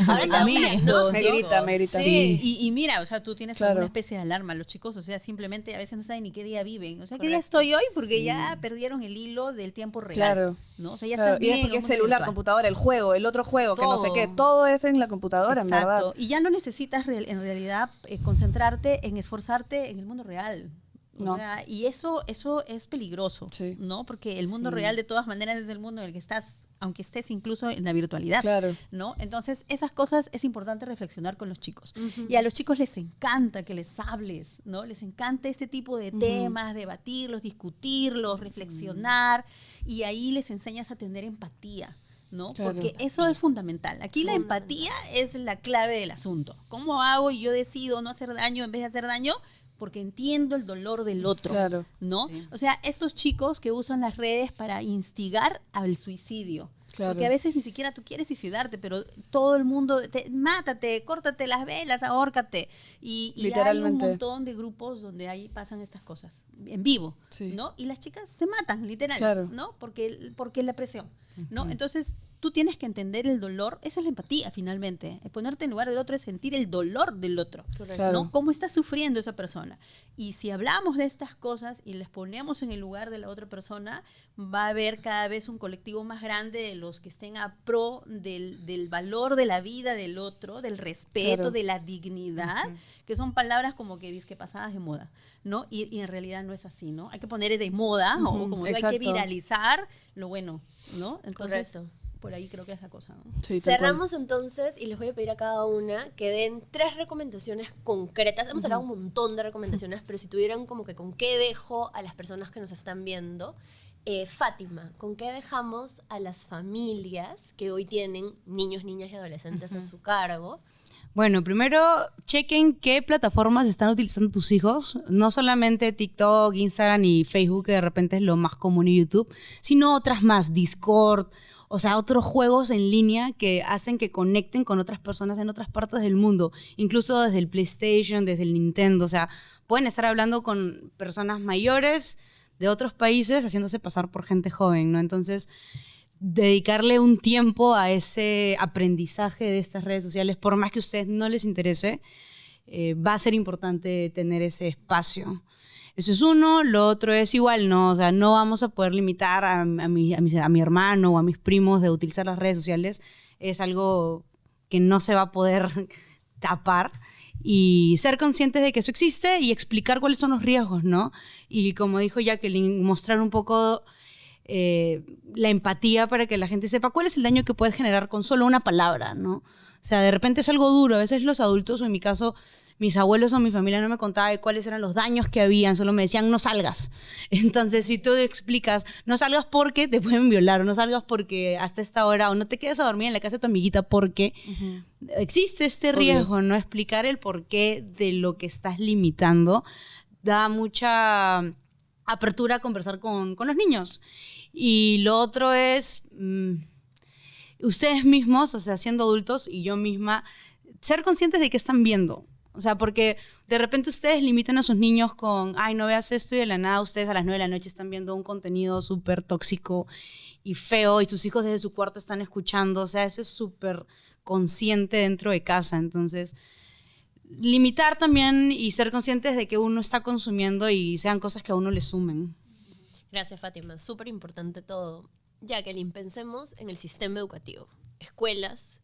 Ahora te da un diagnóstico. Me grita. Sí. Y mira, o sea, tú tienes Claro. alguna especie de alarma. Los chicos, o sea, simplemente a veces no saben ni qué día viven. O sea, ¿qué día estoy hoy? Porque ya perdieron el hilo del tiempo real. Claro. ¿no? O sea, ya Claro, están y bien es porque en es un mundo celular, virtual. computadora, el juego, el otro juego, que no sé qué, Todo. todo es en la computadora, en verdad. Exacto. Y ya no necesitas en realidad concentrarte en esforzarte en el mundo real. O No. sea, y eso es peligroso, Sí. ¿no? Porque el mundo Sí. real de todas maneras es el mundo en el que estás, aunque estés incluso en la virtualidad. Claro. ¿No? Entonces, esas cosas es importante reflexionar con los chicos. Y a los chicos les encanta que les hables, ¿no? Les encanta este tipo de temas, debatirlos, discutirlos, reflexionar, y ahí les enseñas a tener empatía, ¿no? Claro. Porque eso es fundamental. Aquí la empatía es la clave del asunto. ¿Cómo hago y yo decido no hacer daño en vez de hacer daño? Porque entiendo el dolor del otro, Claro. ¿no? Sí. O sea, estos chicos que usan las redes para instigar al suicidio. Claro. Porque a veces ni siquiera tú quieres suicidarte, pero todo el mundo, mátate, córtate las velas, ahórcate. Y hay un Literalmente. montón de grupos donde ahí pasan estas cosas, en vivo, Sí. ¿no? Y las chicas se matan, literal, Claro. ¿no? Porque la presión, ¿no? Entonces, tú tienes que entender el dolor, esa es la empatía finalmente. Ponerte en lugar del otro es sentir el dolor del otro, Claro. ¿no? Cómo está sufriendo esa persona. Y si hablamos de estas cosas y les ponemos en el lugar de la otra persona, va a haber cada vez un colectivo más grande de los que estén a pro del valor de la vida del otro, del respeto, Claro. de la dignidad, que son palabras como que dizque pasadas de moda, ¿no? Y en realidad no es así, ¿no? Hay que poner de moda, o como digo, hay que exacto. viralizar lo bueno, ¿no? Entonces, Correcto. por ahí creo que es la cosa, ¿no? Sí, tal cual. Cerramos entonces y les voy a pedir a cada una que den 3 recomendaciones concretas. Hemos hablado un montón de recomendaciones, pero si tuvieran como que con qué dejo a las personas que nos están viendo. Fátima, ¿con qué dejamos a las familias que hoy tienen niños, niñas y adolescentes a su cargo? Bueno, primero chequen qué plataformas están utilizando tus hijos. No solamente TikTok, Instagram y Facebook, que de repente es lo más común, y YouTube, sino otras más, Discord, o sea, otros juegos en línea que hacen que conecten con otras personas en otras partes del mundo, incluso desde el PlayStation, desde el Nintendo. O sea, pueden estar hablando con personas mayores de otros países haciéndose pasar por gente joven, ¿no? Entonces, dedicarle un tiempo a ese aprendizaje de estas redes sociales, por más que a ustedes no les interese, va a ser importante tener ese espacio. Eso es uno. Lo otro es igual, ¿no? O sea, no vamos a poder limitar a mi hermano o a mis primos de utilizar las redes sociales. Es algo que no se va a poder tapar. Y ser conscientes de que eso existe y explicar cuáles son los riesgos, ¿no? Y como dijo Jacqueline, mostrar un poco la empatía para que la gente sepa cuál es el daño que puedes generar con solo una palabra, ¿no? O sea, de repente es algo duro. A veces los adultos, o en mi caso, mis abuelos o mi familia no me contaban de cuáles eran los daños que habían, solo me decían, no salgas. Entonces, si tú explicas, no salgas porque te pueden violar, o no salgas porque hasta esta hora, o no te quedes a dormir en la casa de tu amiguita porque existe este riesgo, ¿no? Explicar el porqué de lo que estás limitando da mucha apertura a conversar con los niños. Y lo otro es ustedes mismos, o sea, siendo adultos y yo misma, ser conscientes de qué están viendo. O sea, porque de repente ustedes limitan a sus niños con, ay, no veas esto, y de la nada ustedes a las 9 de la noche están viendo un contenido súper tóxico y feo, y sus hijos desde su cuarto están escuchando. O sea, eso es súper consciente dentro de casa. Entonces, limitar también y ser conscientes de que uno está consumiendo y sean cosas que a uno le sumen. Gracias, Fátima. Súper importante todo. Jacqueline, pensemos en el sistema educativo. Escuelas,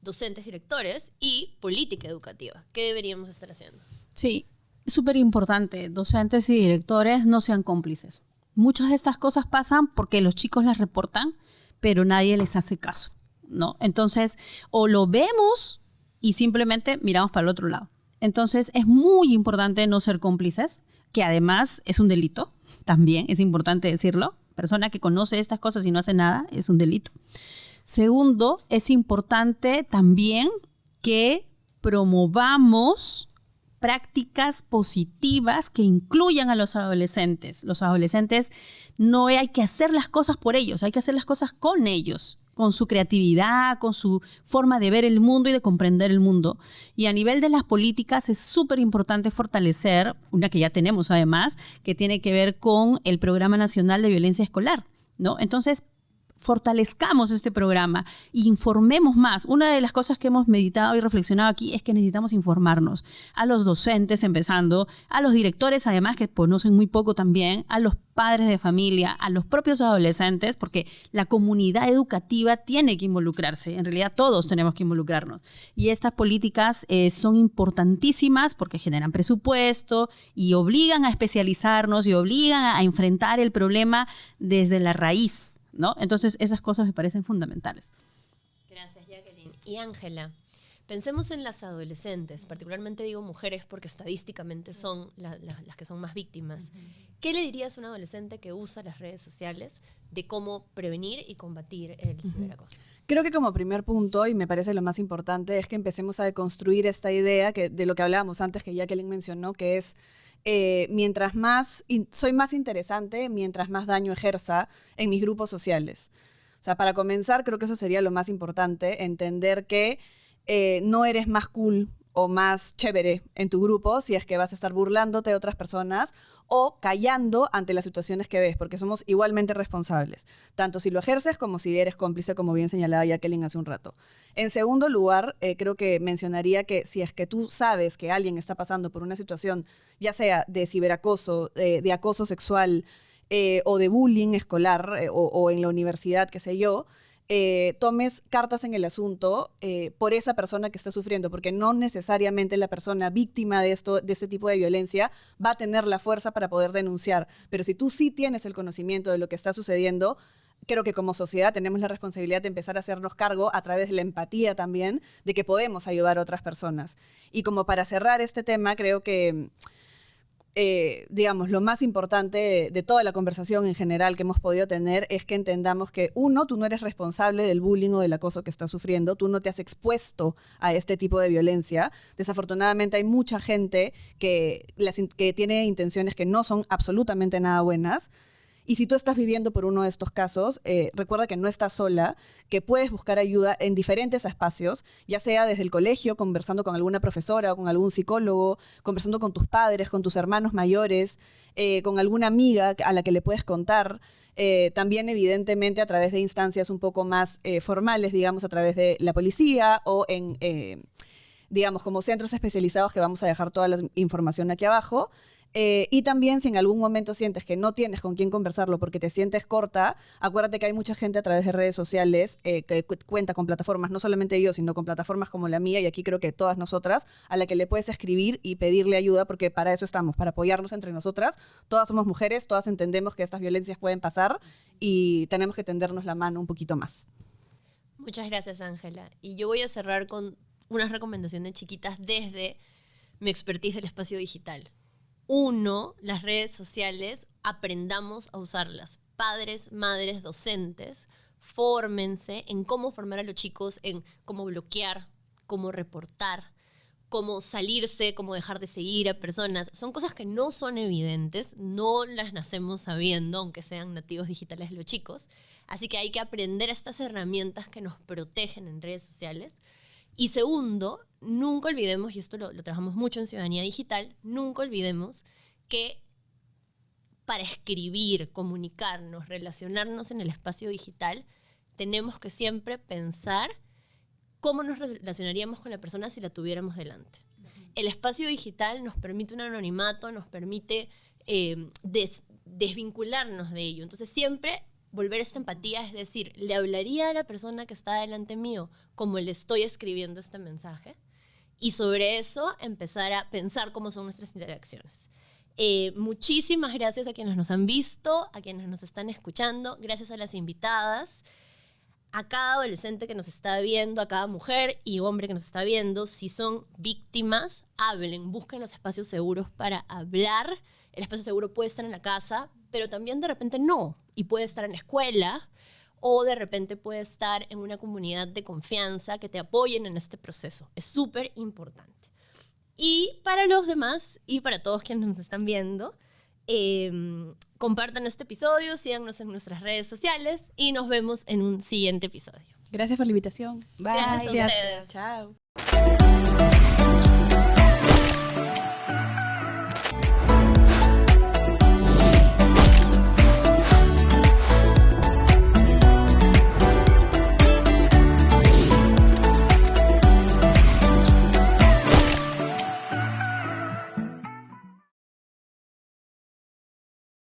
docentes, directores y política educativa. ¿Qué deberíamos estar haciendo? Sí, súper importante. Docentes y directores no sean cómplices. Muchas de estas cosas pasan porque los chicos las reportan, pero nadie les hace caso, ¿no? Entonces, o lo vemos y simplemente miramos para el otro lado. Entonces, es muy importante no ser cómplices, que además es un delito, también es importante decirlo. Persona que conoce estas cosas y no hace nada es un delito. Segundo, es importante también que promovamos prácticas positivas que incluyan a los adolescentes. Los adolescentes no hay que hacer las cosas por ellos, hay que hacer las cosas con ellos, con su creatividad, con su forma de ver el mundo y de comprender el mundo. Y a nivel de las políticas es súper importante fortalecer, una que ya tenemos además, que tiene que ver con el Programa Nacional de Violencia Escolar, ¿no? Entonces, fortalezcamos este programa e informemos más. Una de las cosas que hemos meditado y reflexionado aquí es que necesitamos informarnos. A los docentes empezando, a los directores además que conocen muy poco también, a los padres de familia, a los propios adolescentes, porque la comunidad educativa tiene que involucrarse. En realidad todos tenemos que involucrarnos. Y estas políticas son importantísimas porque generan presupuesto y obligan a especializarnos y obligan a enfrentar el problema desde la raíz, ¿no? Entonces, esas cosas me parecen fundamentales. Gracias, Jacqueline. Y Ángela, pensemos en las adolescentes, particularmente digo mujeres porque estadísticamente son las que son más víctimas. ¿Qué le dirías a un adolescente que usa las redes sociales de cómo prevenir y combatir el ciberacoso? Creo que como primer punto, y me parece lo más importante, es que empecemos a deconstruir esta idea de lo que hablábamos antes, que Jacqueline mencionó, que es mientras más soy más interesante, mientras más daño ejerza en mis grupos sociales. O sea, para comenzar, creo que eso sería lo más importante, entender que no eres más cool o más chévere en tu grupo si es que vas a estar burlándote de otras personas o callando ante las situaciones que ves, porque somos igualmente responsables, tanto si lo ejerces como si eres cómplice, como bien señalaba Jacqueline hace un rato. En segundo lugar, creo que mencionaría que si es que tú sabes que alguien está pasando por una situación, ya sea de ciberacoso, de acoso sexual o de bullying escolar o en la universidad, qué sé yo, tomes cartas en el asunto por esa persona que está sufriendo, porque no necesariamente la persona víctima de este tipo de violencia va a tener la fuerza para poder denunciar. Pero si tú sí tienes el conocimiento de lo que está sucediendo, creo que como sociedad tenemos la responsabilidad de empezar a hacernos cargo a través de la empatía también, de que podemos ayudar a otras personas. Y como para cerrar este tema, creo que digamos, lo más importante de toda la conversación en general que hemos podido tener es que entendamos que, uno, tú no eres responsable del bullying o del acoso que estás sufriendo, tú no te has expuesto a este tipo de violencia. Desafortunadamente hay mucha gente que tiene intenciones que no son absolutamente nada buenas. Y si tú estás viviendo por uno de estos casos, recuerda que no estás sola, que puedes buscar ayuda en diferentes espacios, ya sea desde el colegio, conversando con alguna profesora o con algún psicólogo, conversando con tus padres, con tus hermanos mayores, con alguna amiga a la que le puedes contar. También, evidentemente, a través de instancias un poco más formales, digamos, a través de la policía o en, digamos, como centros especializados que vamos a dejar toda la información aquí abajo. Y también, si en algún momento sientes que no tienes con quién conversarlo porque te sientes corta, acuérdate que hay mucha gente a través de redes sociales que cuenta con plataformas, no solamente yo, sino con plataformas como la mía, y aquí creo que todas nosotras, a la que le puedes escribir y pedirle ayuda, porque para eso estamos, para apoyarnos entre nosotras. Todas somos mujeres, todas entendemos que estas violencias pueden pasar y tenemos que tendernos la mano un poquito más. Muchas gracias, Ángela. Y yo voy a cerrar con unas recomendaciones chiquitas desde mi expertise del espacio digital. Uno, las redes sociales, aprendamos a usarlas. Padres, madres, docentes, fórmense en cómo formar a los chicos, en cómo bloquear, cómo reportar, cómo salirse, cómo dejar de seguir a personas. Son cosas que no son evidentes, no las nacemos sabiendo, aunque sean nativos digitales los chicos. Así que hay que aprender estas herramientas que nos protegen en redes sociales. Y segundo, nunca olvidemos, y esto lo trabajamos mucho en Ciudadanía Digital, nunca olvidemos que para escribir, comunicarnos, relacionarnos en el espacio digital, tenemos que siempre pensar cómo nos relacionaríamos con la persona si la tuviéramos delante. El espacio digital nos permite un anonimato, nos permite desvincularnos de ello. Entonces siempre volver a esta empatía, es decir, le hablaría a la persona que está delante mío como le estoy escribiendo este mensaje, y sobre eso empezar a pensar cómo son nuestras interacciones. Muchísimas gracias a quienes nos han visto, a quienes nos están escuchando, gracias a las invitadas, a cada adolescente que nos está viendo, a cada mujer y hombre que nos está viendo. Si son víctimas, hablen, busquen los espacios seguros para hablar. El espacio seguro puede estar en la casa, pero también de repente no, y puede estar en la escuela, o de repente puede estar en una comunidad de confianza que te apoyen en este proceso. Es súper importante. Y para los demás, y para todos quienes nos están viendo, compartan este episodio, síganos en nuestras redes sociales, y nos vemos en un siguiente episodio. Gracias por la invitación. Gracias a ustedes. Chao.